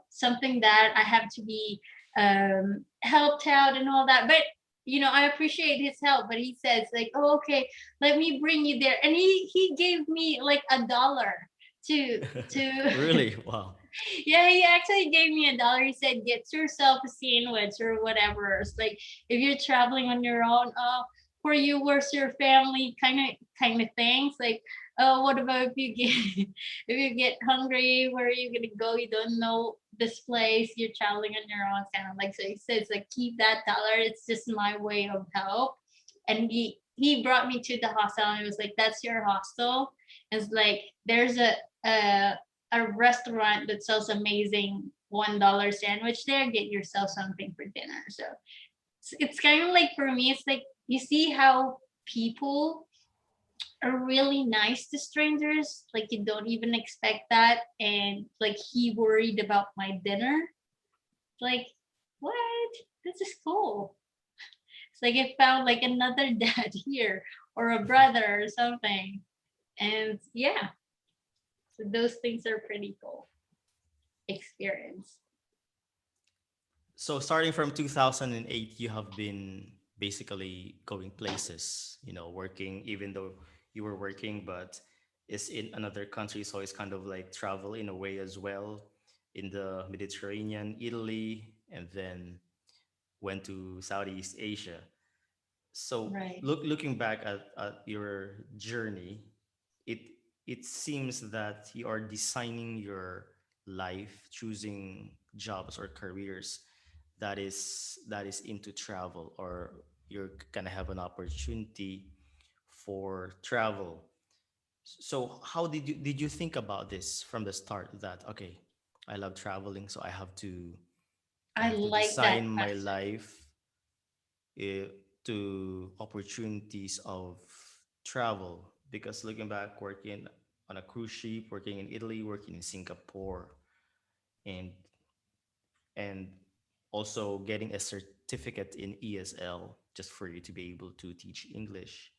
something that I have to be helped out and all that. But I appreciate his help. But he says like, oh, okay, let me bring you there, and he gave me like $1 to Really? Wow. yeah, he actually gave me $1. He said, "Get yourself a sandwich or whatever." It's like if you're traveling on your own, for you, where's your family? Kind of things. Like, oh, what about if you get if you get hungry? Where are you gonna go? You don't know this place. You're traveling on your own, kind of like. So he says, like, keep that $1. It's just my way of help. And he brought me to the hostel, and it was like, that's your hostel. It's like there's a a restaurant that sells amazing $1 sandwich there. Get yourself something for dinner. So it's kind of like, for me, it's like you see how people are really nice to strangers. Like you don't even expect that. And like he worried about my dinner. Like, what? This is cool. It's like I found like another dad here or a brother or something. And yeah, so those things are pretty cool experience. So starting from 2008, you have been basically going places, working, even though you were working, but it's in another country. So it's kind of like travel in a way as well, in the Mediterranean, Italy, and then went to Southeast Asia. So Right. looking back at your journey, it it seems that you are designing your life, choosing jobs or careers that is into travel, or you're gonna have an opportunity for travel. So how did you think about this from the start, that okay, I love traveling, so I I have to like design that my question. life eh, to opportunities of travel? Because looking back, working on a cruise ship, working in Italy, working in Singapore, and and also getting a certificate in ESL just for you to be able to teach English.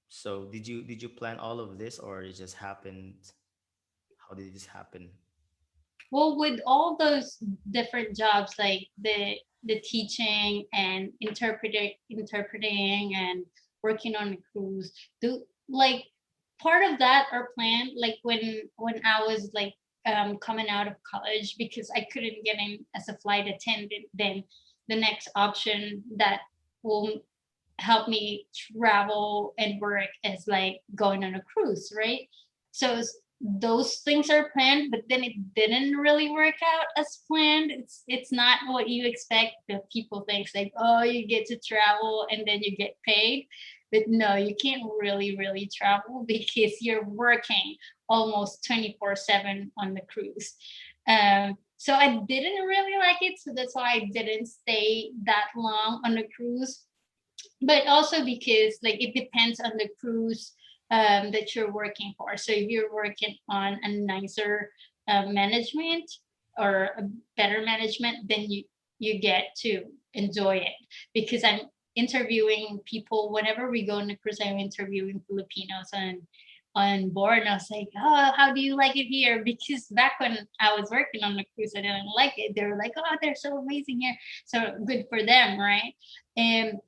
So did you plan all of this, or it just happened? How did this happen? Well, with all those different jobs, like the teaching and interpreting and working on a cruise, do like part of that are planned. Like when I was like coming out of college, because I couldn't get in as a flight attendant, then the next option that will help me travel and work is like going on a cruise, right? So those things are planned, but then it didn't really work out as planned. It's not what you expect. That people think like, oh, you get to travel and then you get paid, but no, you can't really travel because you're working almost 24/7 on the cruise. So I didn't really like it, so that's why I didn't stay that long on the cruise. But also because like it depends on the cruise that you're working for. So if you're working on a nicer management or a better management, then you get to enjoy it. Because I'm interviewing people whenever we go on a cruise. I'm interviewing Filipinos on board, and I was like, oh, how do you like it here? Because back when I was working on the cruise, I didn't like it. They were like, oh, they're so amazing here. So good for them, right? And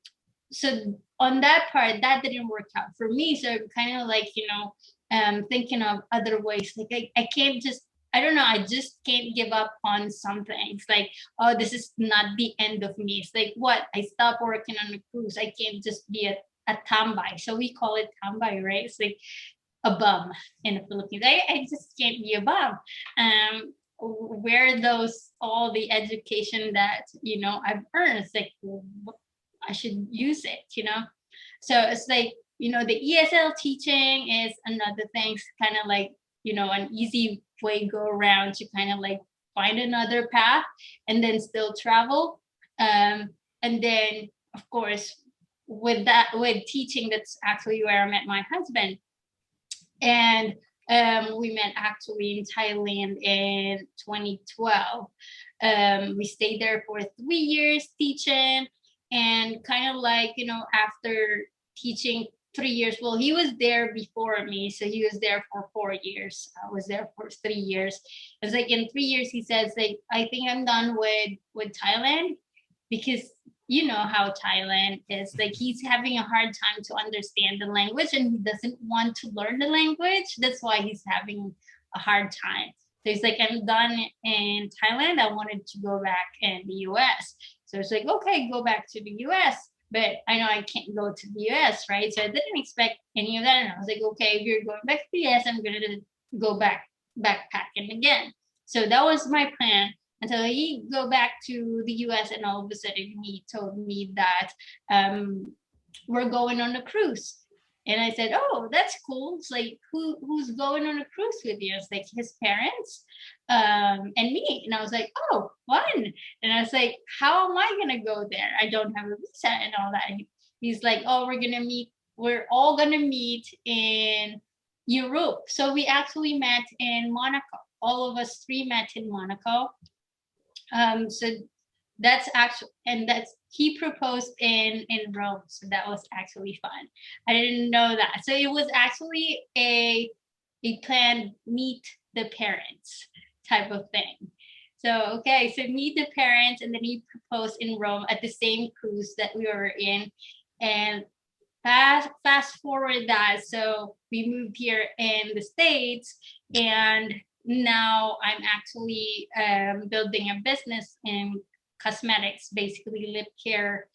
so on that part, that didn't work out for me. So I'm kind of like, thinking of other ways. Like I can't just, I don't know, I just can't give up on something. It's like, oh, this is not the end of me. It's like, what? I stopped working on a cruise. I can't just be a tambay. So we call it tambay, right? It's like a bum in the Philippines. I just can't be a bum. Where those all the education that I've earned? It's like, I should use it. So it's like, the ESL teaching is another thing. It's kind of like, an easy way go around to kind of like find another path and then still travel. And then, of course, with teaching, that's actually where I met my husband. And we met actually in Thailand in 2012. We stayed there for 3 years teaching, and kind of like, after teaching 3 years. Well, he was there before me, so he was there for 4 years. I was there for 3 years. It's like in 3 years, he says like, I think I'm done with Thailand, because you know how Thailand is. Like he's having a hard time to understand the language, and he doesn't want to learn the language. That's why he's having a hard time. So he's like, I'm done in Thailand. I wanted to go back in the US. So it's like, okay, go back to the US. But I know I can't go to the US, right? So I didn't expect any of that. And I was like, okay, if you're going back to the US, I'm going to go back backpacking again. So that was my plan until he go back to the US, and all of a sudden he told me that we're going on a cruise. And I said, "Oh, that's cool." It's like, who's going on a cruise with you? It's like his parents, and me. And I was like, "Oh, fun!" And I was like, "How am I gonna go there? I don't have a visa and all that." And he's like, "Oh, we're gonna meet. We're all gonna meet in Europe." So we actually met in Monaco. All of us three met in Monaco. So that's actually, and that's, he proposed in Rome, so that was actually fun. I didn't know that, so it was actually a planned meet the parents type of thing. So okay, so meet the parents, and then he proposed in Rome at the same cruise that we were in. And fast forward that, so we moved here in the States, and now I'm actually building a business in cosmetics, basically lip care,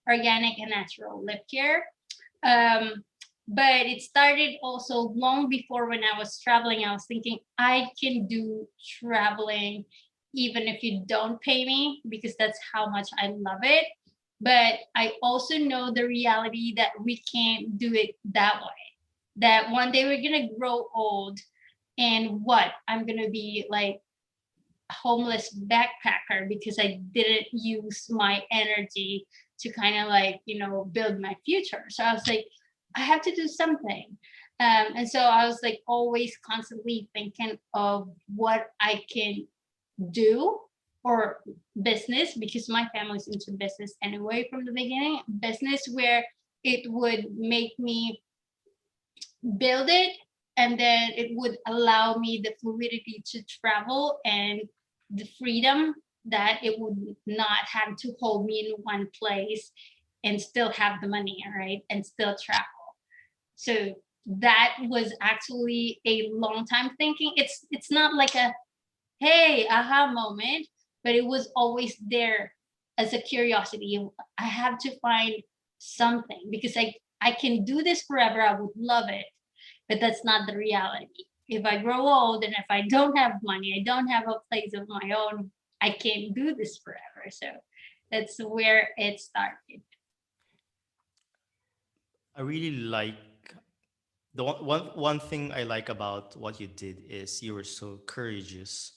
organic and natural lip care. um, but it started also long before. When I was traveling, I was thinking I can do traveling even if you don't pay me, because that's how much I love it. But I also know the reality that we can't do it that way. That one day we're gonna grow old, and what, I'm gonna be like a homeless backpacker because I didn't use my energy to kind of like, build my future. So I was like, I have to do something. And so I was like always constantly thinking of what I can do, or business, because my family's into business anyway from the beginning. Business where it would make me build it, and then it would allow me the fluidity to travel, and the freedom that it would not have to hold me in one place and still have the money, right, and still travel. So that was actually a long time thinking. It's not like a hey aha moment, but it was always there as a curiosity. I have to find something, because I can do this forever. I would love it, but that's not the reality. If I grow old and if I don't have money, I don't have a place of my own, I can't do this forever. So that's where it started. I really like the one thing I like about what you did is you were so courageous,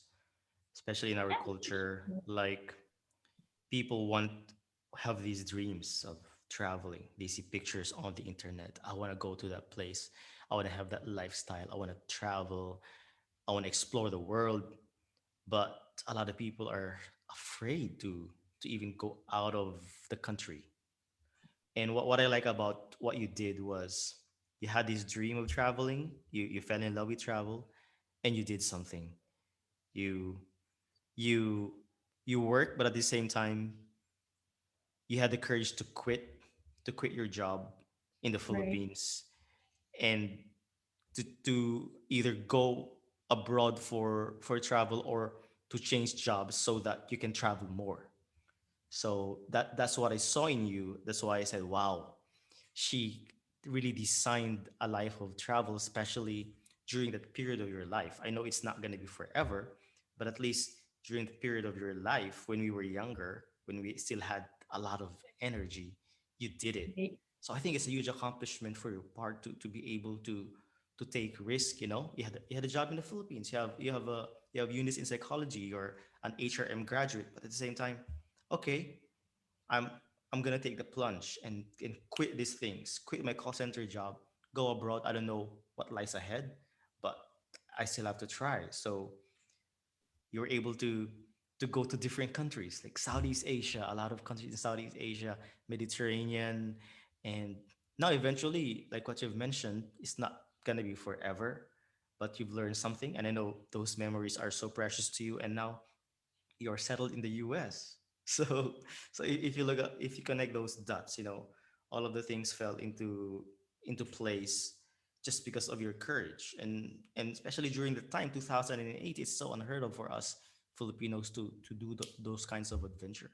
especially in our culture. Like people want have these dreams of traveling. They see pictures on the internet. I want to go to that place. I want to have that lifestyle. I want to travel. I want to explore the world. But a lot of people are afraid to even go out of the country. And what I like about what you did was you had this dream of traveling, you fell in love with travel, and you did something. You you you worked, but at the same time, you had the courage to quit your job in the Right. Philippines and to either go abroad for travel or to change jobs so that you can travel more. So that's what I saw in you. That's why I said, wow, she really designed a life of travel, especially during that period of your life. I know it's not going to be forever, but at least during the period of your life when we were younger, when we still had a lot of energy, you did it. Right. So I think it's a huge accomplishment for your part to be able to take risk. You had a job in the Philippines. You have units in psychology. You're an HRM graduate, but at the same time, okay, I'm I'm gonna take the plunge and quit these things, quit my call center job, go abroad. I don't know what lies ahead, but I still have to try. So you were able to go to different countries like Southeast Asia, a lot of countries in Southeast Asia, Mediterranean, and now eventually, like what you've mentioned, it's not gonna be forever, but you've learned something, and I know those memories are so precious to you, and now you're settled in the US. So, if you look at, if you connect those dots, all of the things fell into place just because of your courage, and especially during the time 2008, it's so unheard of for us Filipinos to do those kinds of adventure.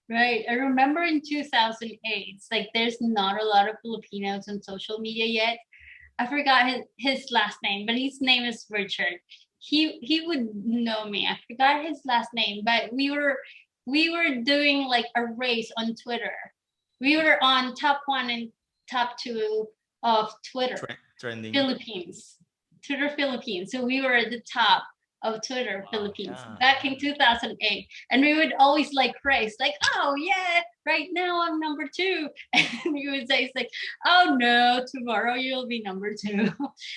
Right. I remember in 2008, it's like there's not a lot of Filipinos on social media yet. I forgot his last name, but his name is Richard. He would know me. I forgot his last name, but we were doing like a race on Twitter. We were on top one and top two of Twitter. Trending. Philippines, Twitter Philippines. So we were at the top of Twitter Wow, Philippines yeah, back yeah. in 2008. And we would always like race, like, oh yeah, right now I'm number two. And we would say, it's like, oh no, tomorrow you'll be number two.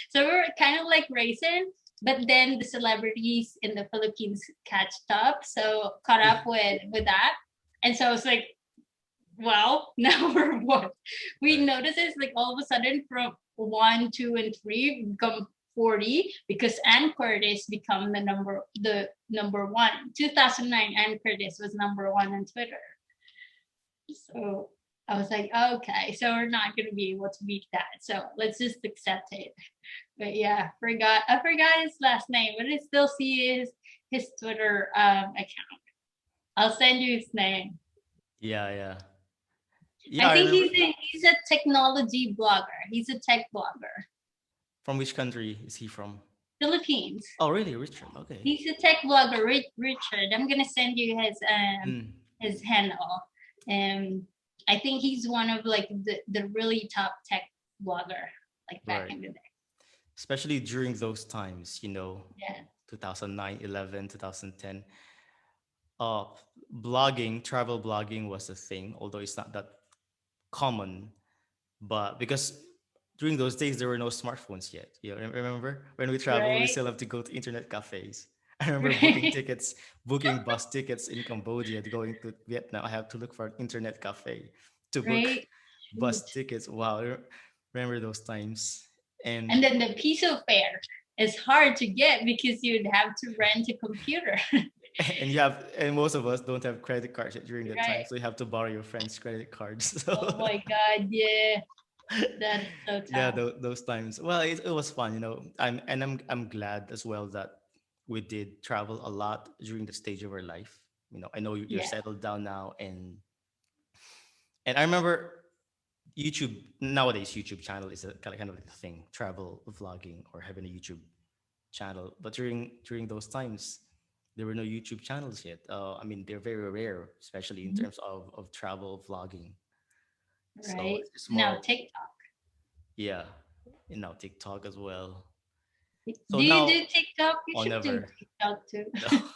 So we were kind of like racing. But then the celebrities in the Philippines caught up with that. And so it's like, well, now we're what? We Right. notice it's like all of a sudden from one, two, and three become 40 because Ann Curtis become the number one. 2009, Ann Curtis was number one on Twitter. So I was like, okay, so we're not gonna be able to beat that. So let's just accept it. But yeah, I forgot his last name, but I still see his Twitter account. I'll send you his name. Yeah, yeah. Yeah, I I think remember. he's a technology blogger. He's a tech blogger. From which country is he from? Philippines. Oh, really, Richard? Okay. He's a tech blogger, Richard. I'm gonna send you Mm, his handle. Um, I think he's one of like the really top tech blogger like back right. in the day. Especially during those times, Yeah, 2009, 11, 2010. Uh, blogging, travel blogging was a thing, although it's not that common. But because during those days there were no smartphones yet. Remember when we travel, we right, still have to go to internet cafes. I remember right, booking bus tickets in Cambodia to going to Vietnam. I have to look for an internet cafe to book right. Shoot. bus tickets. Wow, remember those times. And And then the peso fare is hard to get because you'd have to rent a computer. and most of us don't have credit cards yet during that time, Right. so you have to borrow your friend's credit cards. Oh So my God, yeah. That's so yeah, tough. those times. Well, it was fun. I'm glad as well that we did travel a lot during the stage of our life. I know you're Yeah. settled down now, and I remember YouTube. Nowadays YouTube channel is a kind of like a thing, travel vlogging or having a YouTube channel. But during those times, there were no YouTube channels yet. I mean, they're very rare, especially in Mhm. terms of travel vlogging. So Right. it's more Now of, TikTok. yeah, now TikTok as well. So Do you now, do TikTok? You or should do never. TikTok too. No.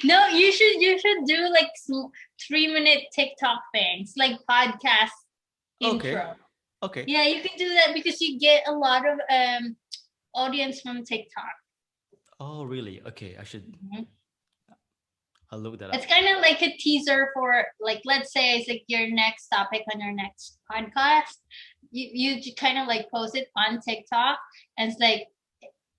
No, you should do like 3-minute TikTok things, like podcast Okay. intro. Okay. Yeah, you can do that because you get a lot of audience from TikTok. Oh, really? Okay. Mhm. I'll look that It's up. kind of like a teaser for like, let's say it's like your next topic on your next podcast. You kind of like post it on TikTok, and it's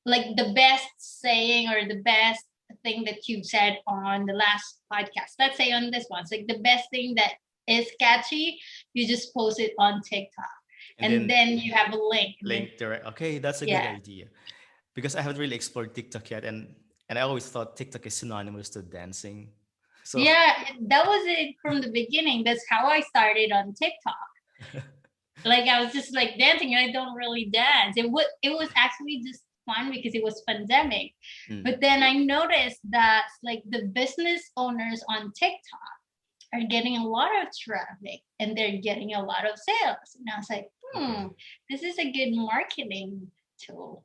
like the best saying or the best thing that you've said on the last podcast. Let's say on this one, it's like the best thing that is catchy. You just post it on TikTok, And and then then you have a link. And then link direct. Okay, that's a good yeah, idea. Because I haven't really explored TikTok yet, and I always thought TikTok is synonymous to dancing. So yeah, that was it from the beginning. That's how I started on TikTok. Like I was just like dancing, and I don't really dance. It was actually just fun because it was pandemic. mm, But then I noticed that like the business owners on TikTok are getting a lot of traffic and they're getting a lot of sales. And I was like, okay, this is a good marketing tool.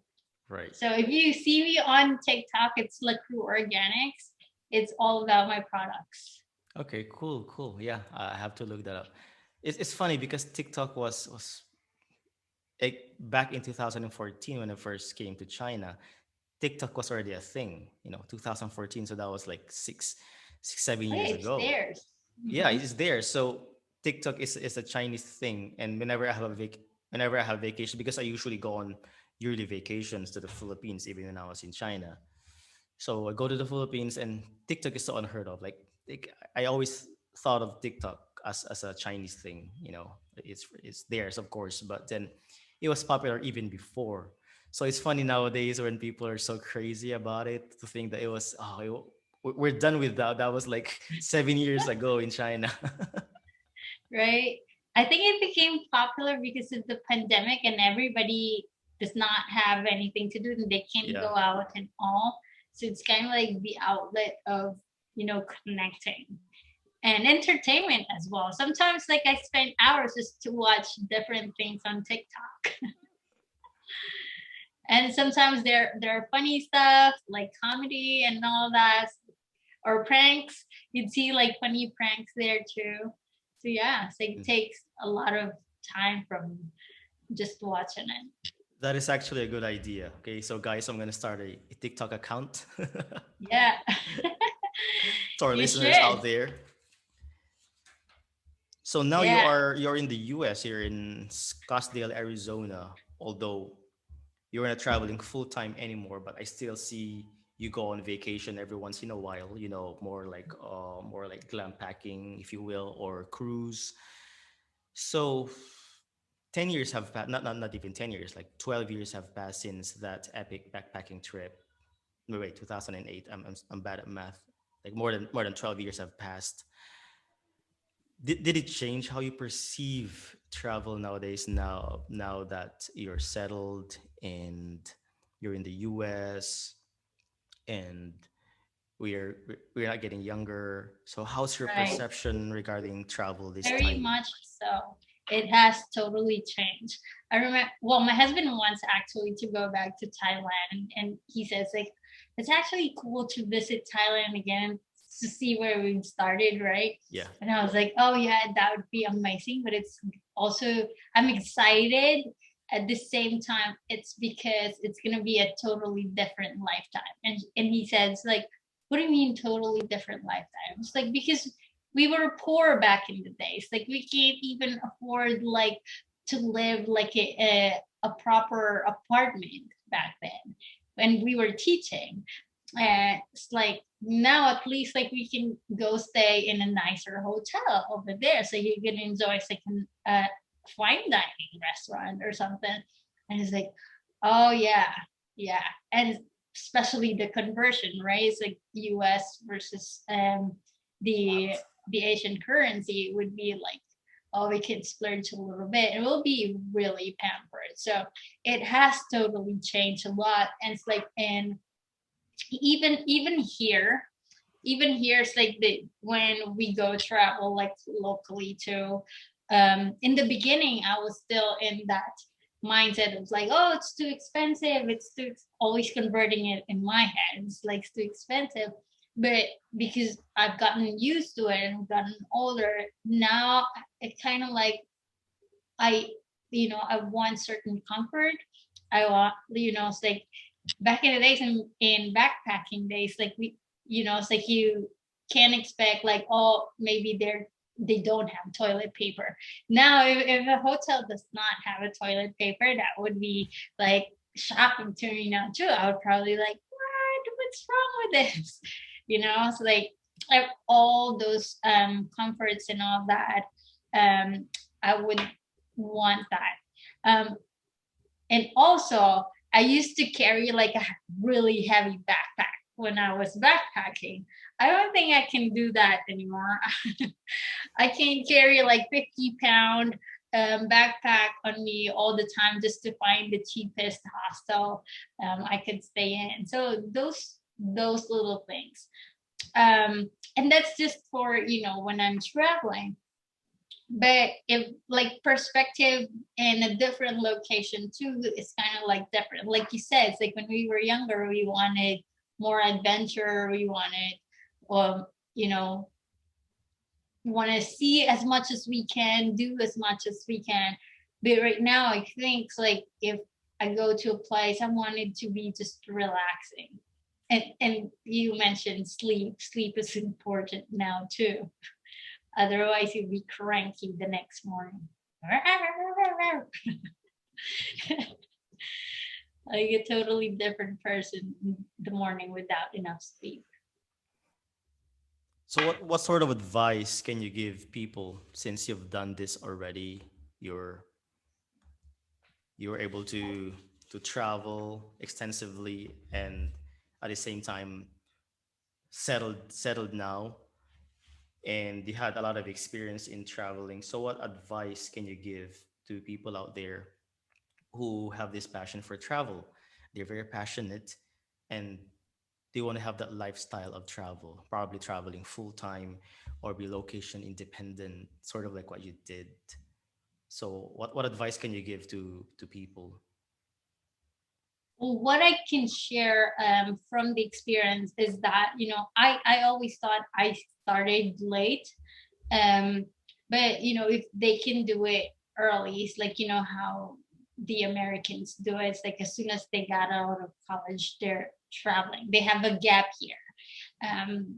right. So if you see me on TikTok, it's Laccrue Organics. It's all about my products. Okay, cool, cool. Yeah, I have to look that up. It's funny because TikTok was back in 2014 when I first came to China. TikTok was already a thing, 2014. So that was like 7 years Hey, it's ago. theirs. Yeah, Mhm. it's there. So TikTok is a Chinese thing, and whenever I have vacation, because I usually go on yearly vacations to the Philippines, even when I was in China. So I go to the Philippines, and TikTok is so unheard of. Like I always thought of TikTok as a Chinese thing. It's theirs, of course, but then it was popular even before. So it's funny nowadays when people are so crazy about it to think that it was we're done with that. That was like 7 years ago in China. right? I think it became popular because of the pandemic and everybody does not have anything to do and they can't Yeah. go out and all. So it's kind of like the outlet of, connecting and entertainment as well. Sometimes like I spend hours just to watch different things on TikTok. And sometimes there are funny stuff like comedy and all that or pranks. You'd see like funny pranks there too. So yeah, so it takes a lot of time from just watching it. That is actually a good idea. Okay, so guys, I'm gonna start a TikTok account. Yeah. To our You listeners should. out there. So now Yeah. you're in the US, you're in Scottsdale, Arizona. Although you're not traveling full time anymore, but I still see you go on vacation every once in a while. More like glam packing, if you will, or cruise. So 10 years have passed. Not even 10 years. Like 12 years have passed since that epic backpacking trip. No, wait, 2008. I'm bad at math. Like more than 12 years have passed. Did it change how you perceive travel nowadays? Now that you're settled and you're in the U.S. and we're not getting younger. So how's your Right. perception regarding travel this Very time? much so. It has totally changed. I remember, well, my husband wants actually to go back to Thailand, and he says, like, it's actually cool to visit Thailand again to see where we started, right? Yeah. And I was like, oh, yeah, that would be amazing. But it's also, I'm excited at the same time. It's because it's going to be a totally different lifetime. And he says, like, what do you mean totally different lifetime? It's like, because we were poor back in the days. Like we can't even afford like to live like a proper apartment back then when we were teaching. It's like now at least like we can go stay in a nicer hotel over there, so you can enjoy like a fine dining restaurant or something. And it's like, oh yeah, yeah, and especially the conversion, right? It's like U.S. versus the the Asian currency would be like, oh, we can splurge a little bit and we'll be really pampered. So it has totally changed a lot. And it's like, and even here it's like when we go travel like locally too, in the beginning I was still in that mindset. It was like, oh, it's too expensive, it's too always converting it in my head, it's like it's too expensive. But because I've gotten used to it and gotten older now, it kind of like I I want certain comfort. I want, it's like back in the days in backpacking days, like it's like you can't expect like, oh, maybe they don't have toilet paper. Now if a hotel does not have a toilet paper, that would be like shocking to me now too. I would probably like, what's wrong with this? It's like all those comforts and all that. I would want that. And also, I used to carry like a really heavy backpack when I was backpacking. I don't think I can do that anymore. I can't carry like 50-pound backpack on me all the time just to find the cheapest hostel I could stay in. So those little things. And that's just for when I'm traveling. But if like perspective in a different location too is kind of like different, like you said, it's like when we were younger we wanted more adventure, we wanted you know want to see as much as we can, do as much as we can. But right now I think like if I go to a place, I want it to be just relaxing. And you mentioned sleep is important now too. Otherwise, you'll be cranky the next morning. Like a totally different person in the morning without enough sleep. So what sort of advice can you give people since you've done this already? You're you're able to travel extensively and at the same time settled now, and you had a lot of experience in traveling. So what advice can you give to people out there who have this passion for travel? They're very passionate and they want to have that lifestyle of travel, probably traveling full time or be location independent, sort of like what you did. So what advice can you give to people? Well, what I can share from the experience is that, I always thought I started late. Um, but, if they can do it early, it's like, how the Americans do it. It's like as soon as they got out of college, they're traveling. They have a gap year.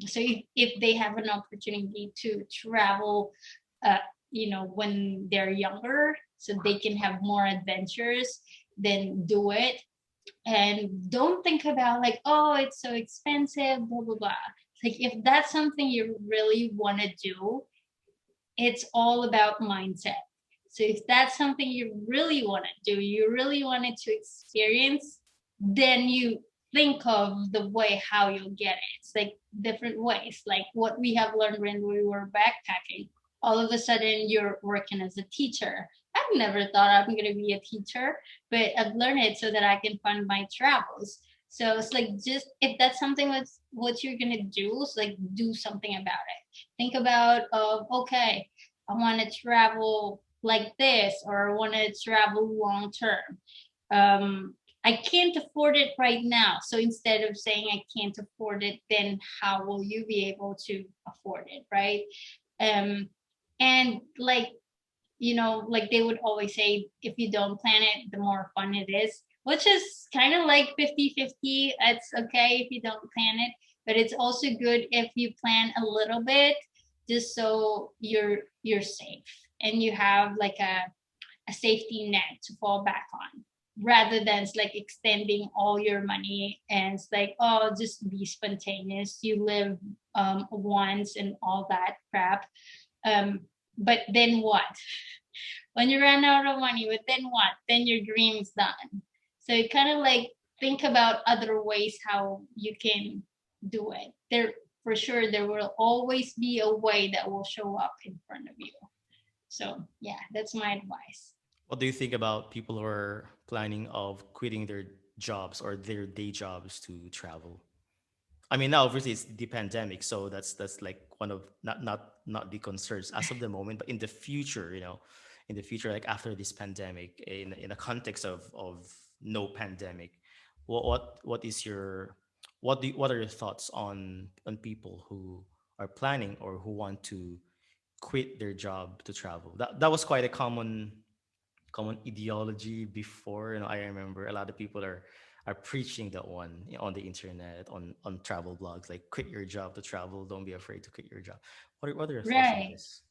So if they have an opportunity to travel, uh, when they're younger, so they can have more adventures, then do it. And don't think about like, oh, it's so expensive, blah blah blah. Like if that's something you really want to do, it's all about mindset. So if that's something you really want to do, you really wanted to experience, then you think of the way how you'll get it. It's like different ways, like what we have learned when we were backpacking. All of a sudden you're working as a teacher. I've never thought I'm going to be a teacher, but I've learned it so that I can fund my travels. So it's like, just if that's something that's what you're going to do, it's like do something about it. Think about, okay, I want to travel like this, or I want to travel long term. I can't afford it right now. So instead of saying I can't afford it, then how will you be able to afford it, right? Um, and like, like they would always say, if you don't plan it, the more fun it is, which is kind of like 50-50. It's okay if you don't plan it, but it's also good if you plan a little bit, just so you're safe and you have like a safety net to fall back on, rather than it's like extending all your money and it's like, oh, just be spontaneous, you live once and all that crap. um but then what? When you run out of money, but then what? Then your dream's done. So you kind of like think about other ways how you can do it. There, for sure, there will always be a way that will show up in front of you. So yeah, that's my advice. What do you think about people who are planning of quitting their jobs or their day jobs to travel? I mean, now obviously it's the pandemic, so that's like one of not the concerns as of the moment, but in the future, in the future, like after this pandemic, in a context of no pandemic, what is your what are your thoughts on people who are planning or who want to quit their job to travel? That was quite a common ideology before. I remember a lot of people are preaching that one on the internet, on travel blogs, like quit your job to travel. Don't be afraid to quit your job. What are your thoughts on Right. this?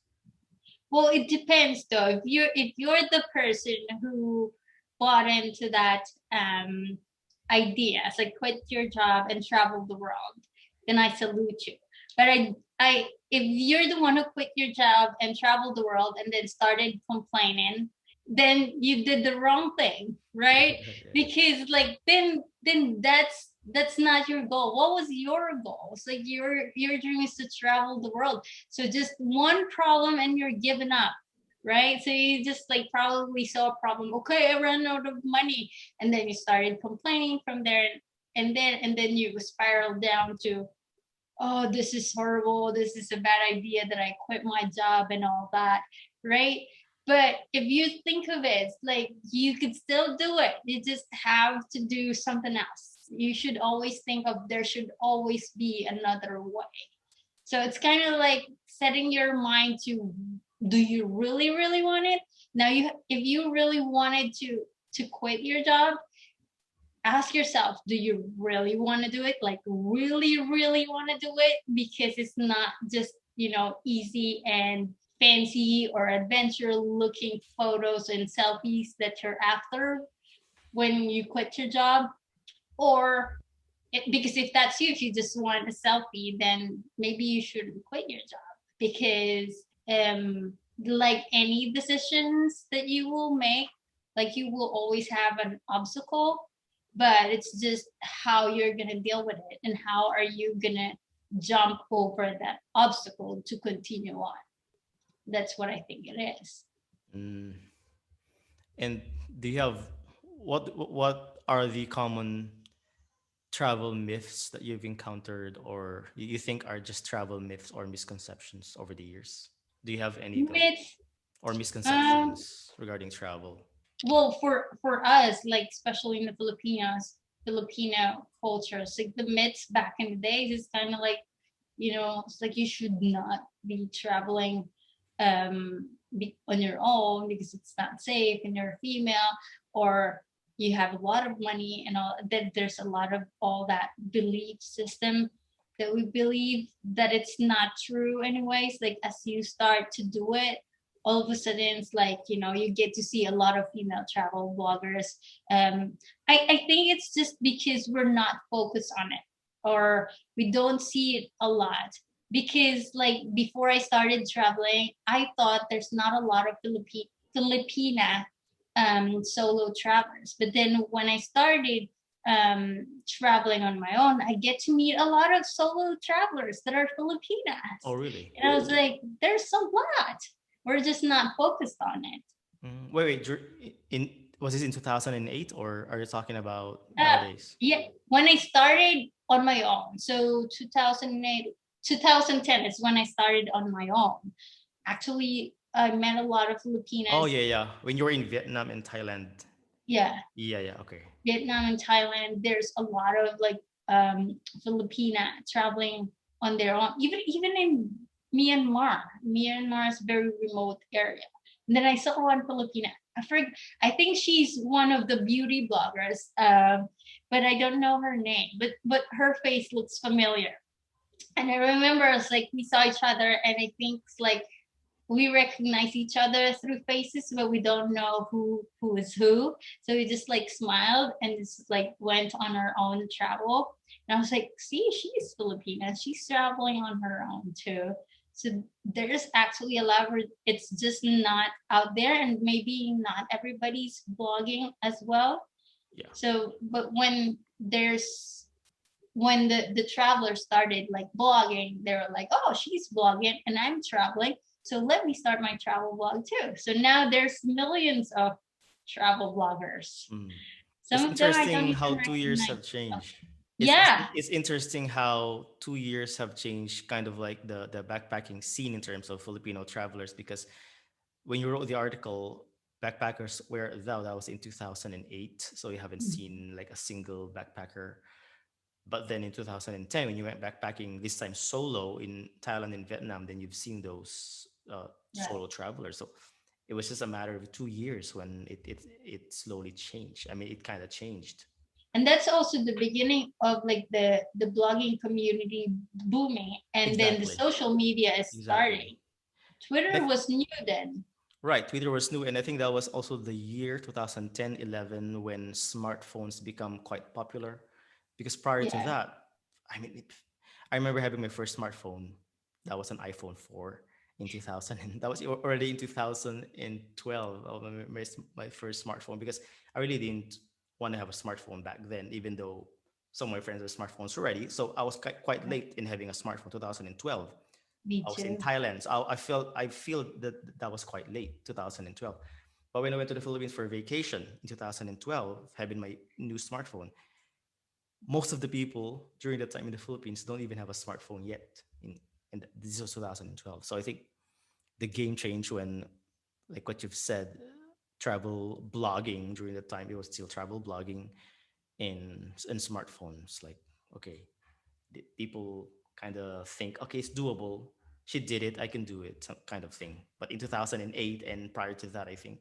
Well, it depends though. If you're the person who bought into that idea, it's like quit your job and travel the world, then I salute you. But I if you're the one who quit your job and traveled the world and then started complaining, then you did the wrong thing, right? Right. Because like then that's not your goal. What was your goal? It's like your dream is to travel the world. So just one problem and you're giving up, right? So you just like probably saw a problem. Okay, I ran out of money, and then you started complaining from there, and then you spiral down to, oh, this is horrible, this is a bad idea that I quit my job and all that, right? But if you think of it, like you could still do it. You just have to do something else. You should always think of there should always be another way. So it's kind of like setting your mind to, do you really, really want it? Now if you really wanted to quit your job, ask yourself, do you really want to do it? Like really, really want to do it? Because it's not just easy and fancy or adventure looking photos and selfies that you're after when you quit your job, or because if that's you, if you just want a selfie, then maybe you shouldn't quit your job, because like any decisions that you will make, like you will always have an obstacle, but it's just how you're gonna deal with it and how are you gonna jump over that obstacle to continue on. That's what I think it is. Mm. And do you have what are the common travel myths that you've encountered or you think are just travel myths or misconceptions over the years? Do you have any though? Myths. Or um misconceptions regarding travel? well, for us, like especially in the Filipino cultures, like the myths back in the days is kind of like, it's like you should not be traveling on your own because it's not safe and you're female, or you have a lot of money and all that. There's a lot of all that belief system that we believe that it's not true anyways. Like as you start to do it, all of a sudden it's like, you get to see a lot of female travel bloggers. I think it's just because we're not focused on it, or we don't see it a lot, because like before I started traveling, I thought there's not a lot of Filipina solo travelers. But then when I started traveling on my own, I get to meet a lot of solo travelers that are Oh, Filipinas. really? And I was like, there's a lot. We're just not focused on it. Wait, in was this in 2008 or are you talking about Uh, nowadays? yeah, when I started on my own, so 2008, 2010 is when I started on my own. Actually, I met a lot of Oh, Filipinas. yeah, yeah. When you were in Vietnam and Thailand. Yeah, Yeah, yeah, okay. Vietnam and Thailand. There's a lot of like Filipina traveling on their own. Even in Myanmar. Myanmar is a very remote area. And then I saw one Filipina. I think she's one of the beauty bloggers, but I don't know her name. But her face looks familiar. And I remember it's like we saw each other, and I think it's like we recognize each other through faces, but we don't know who is who. So we just like smiled and just like went on our own travel. And I was like, see, she's Filipina. She's traveling on her own too. So there's actually a lot where it's just not out there, and maybe not everybody's blogging as well. Yeah. So, but when the travelers started like blogging, they were like, oh, she's blogging and I'm traveling, so let me start my travel blog too. So now there's millions of travel bloggers. Mm. Some It's of them I don't interesting how even 2 years recognize. have changed. Yeah. It's interesting how 2 years have changed kind of like the backpacking scene in terms of Filipino travelers because when you wrote the article, backpackers where thou that was in 2008, so you haven't seen like a single backpacker. But then in 2010, when you went backpacking this time solo in Thailand and Vietnam, then you've seen those Right. solo travelers. So it was just a matter of 2 years when it slowly changed. I mean, it kind of changed. And that's also the beginning of like the blogging community booming, and then the Exactly. social media is Exactly. starting. Twitter Like, was new then. right, Twitter was new, and I think that was also the year 2010, 11 when smartphones become quite popular. Because prior to Yeah. that, I mean, I remember having my first smartphone. That was an iPhone 4 in 2000, and that was already in 2012. My first smartphone because I really didn't want to have a smartphone back then, even though some of my friends had smartphones already. So I was quite late in having a smartphone. 2012. Me I was in too. Thailand, so I feel that was quite late, 2012. But when I went to the Philippines for vacation in 2012, having my new smartphone, most of the people during that time in the Philippines don't even have a smartphone yet. In this was 2012, so I think the game changed when, like what you've said, travel blogging during that time it was still travel blogging in smartphones. Like okay, people kind of think, okay, it's doable. She did it, I can do it, some kind of thing. But in 2008 and prior to that, I think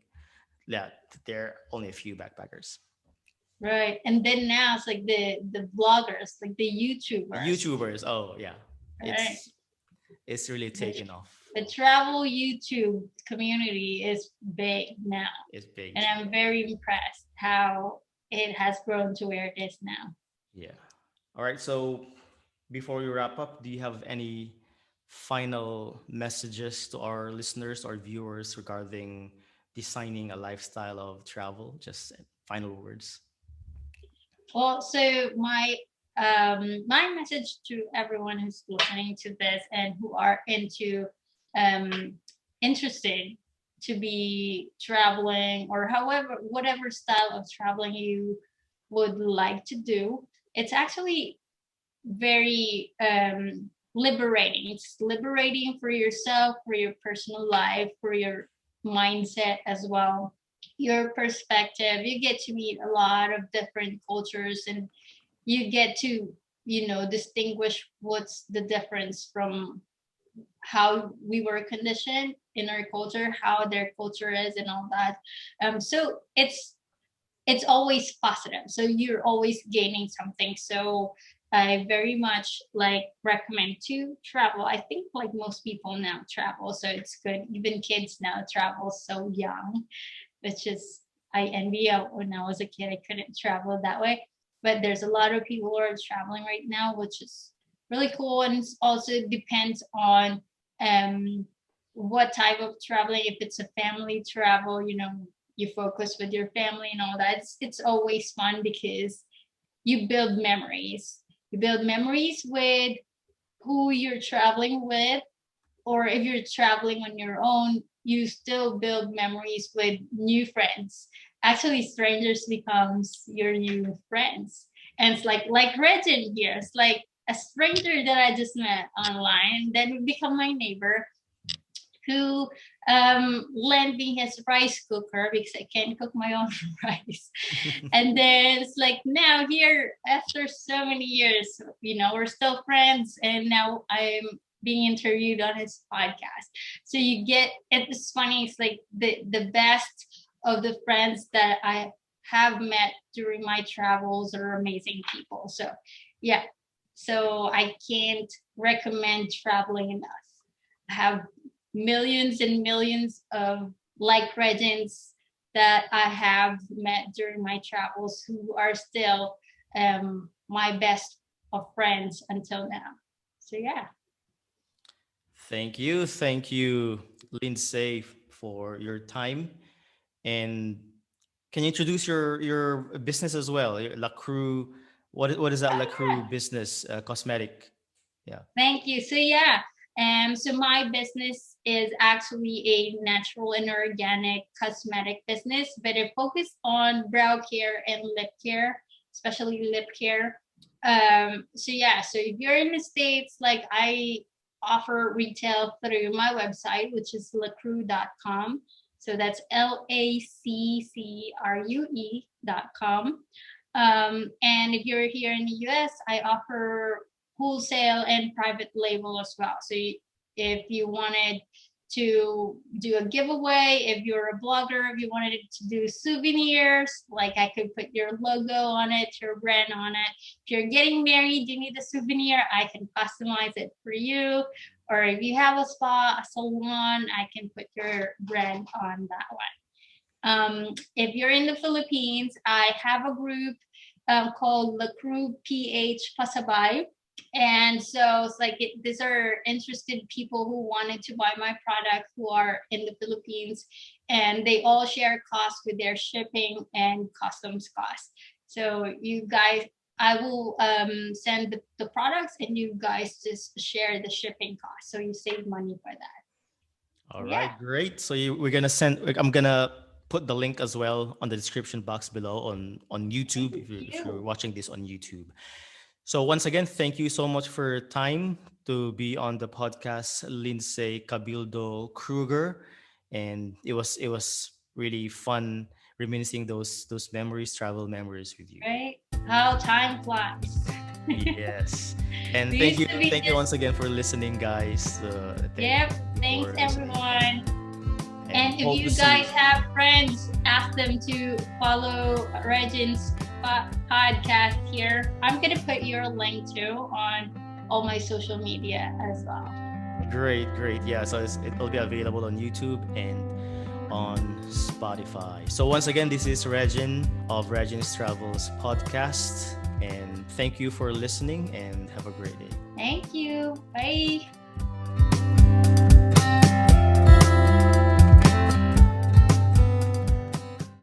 that there are only a few backpackers. Right. And then now it's like the bloggers, like the YouTubers. YouTubers, oh yeah, Right. it's it's really The, taken off. the travel YouTube community is big now, It's big. and I'm very impressed how it has grown to where it is now. Yeah. All right. So before we wrap up, do you have any final messages to our listeners or viewers regarding designing a lifestyle of travel? Just final words. Well, so my message to everyone who's listening to this and who are um interested to be traveling, or however whatever style of traveling you would like to do, it's actually very liberating. It's liberating for yourself, for your personal life, for your mindset as well, your perspective. You get to meet a lot of different cultures, and you get to, distinguish what's the difference from how we were conditioned in our culture, how their culture is, and all that. So it's always positive, so you're always gaining something. So I very much recommend to travel. I think like most people now travel, so it's good. Even kids now travel so young, which is, I envy. When I was a kid, I couldn't travel that way, but there's a lot of people who are traveling right now, which is really cool. And it also depends on what type of traveling. If it's a family travel, you focus with your family and all that. It's always fun because you build memories. You build memories with who you're traveling with, or if you're traveling on your own, you still build memories with new friends. Actually, strangers becomes your new friends. And it's like Regin here. It's like a stranger that I just met online, then would become my neighbor, who lent me his rice cooker because I can't cook my own rice. And then it's like, now here, after so many years, we're still friends, and now I'm being interviewed on his podcast. So you get, it's funny, it's like the best of the friends that I have met during my travels are amazing people. So yeah, so I can't recommend traveling enough. I have millions and millions of legends that I have met during my travels who are still my best of friends until now. So yeah. Thank you. Thank you, Lindsay, for your time. And can you introduce your business as well? Laccrue. What is that Laccrue business? Cosmetic. Yeah. Thank you. So yeah, so my business is actually a natural and organic cosmetic business, but it focuses on brow care and lip care, especially lip care. So yeah, so if you're in the States, like I offer retail through my website, which is laccrue.com. So that's LACCRUE.com. And if you're here in the US, I offer wholesale and private label as well. So if you wanted to do a giveaway, if you're a blogger, if you wanted to do souvenirs, like I could put your logo on it, your brand on it. If you're getting married, you need a souvenir, I can customize it for you. Or if you have a spa, a salon, I can put your brand on that one. If you're in the Philippines, I have a group called Laccrue PH Pasabay. And so it's like these are interested people who wanted to buy my product who are in the Philippines, and they all share costs with their shipping and customs costs. So you guys, I will send the products, and you guys just share the shipping costs, so you save money for that. All right, great. So we're gonna send. I'm gonna put the link as well on the description box below on YouTube if you're watching this on YouTube. So once again, thank you so much for your time to be on the podcast, Lyndsay Cabildo Cruger, and it was really fun reminiscing those memories, travel memories with you. Right? How time flies. Yes, and thank you once again for listening, guys. Thanks everyone. And if you see guys have friends, ask them to follow Regin's podcast here. I'm gonna put your link too on all my social media as well. Great, great. Yeah, so it'll be available on YouTube and on Spotify. So once again, this is Regin of Regin's Travels podcast, and thank you for listening and have a great day. Thank you. Bye.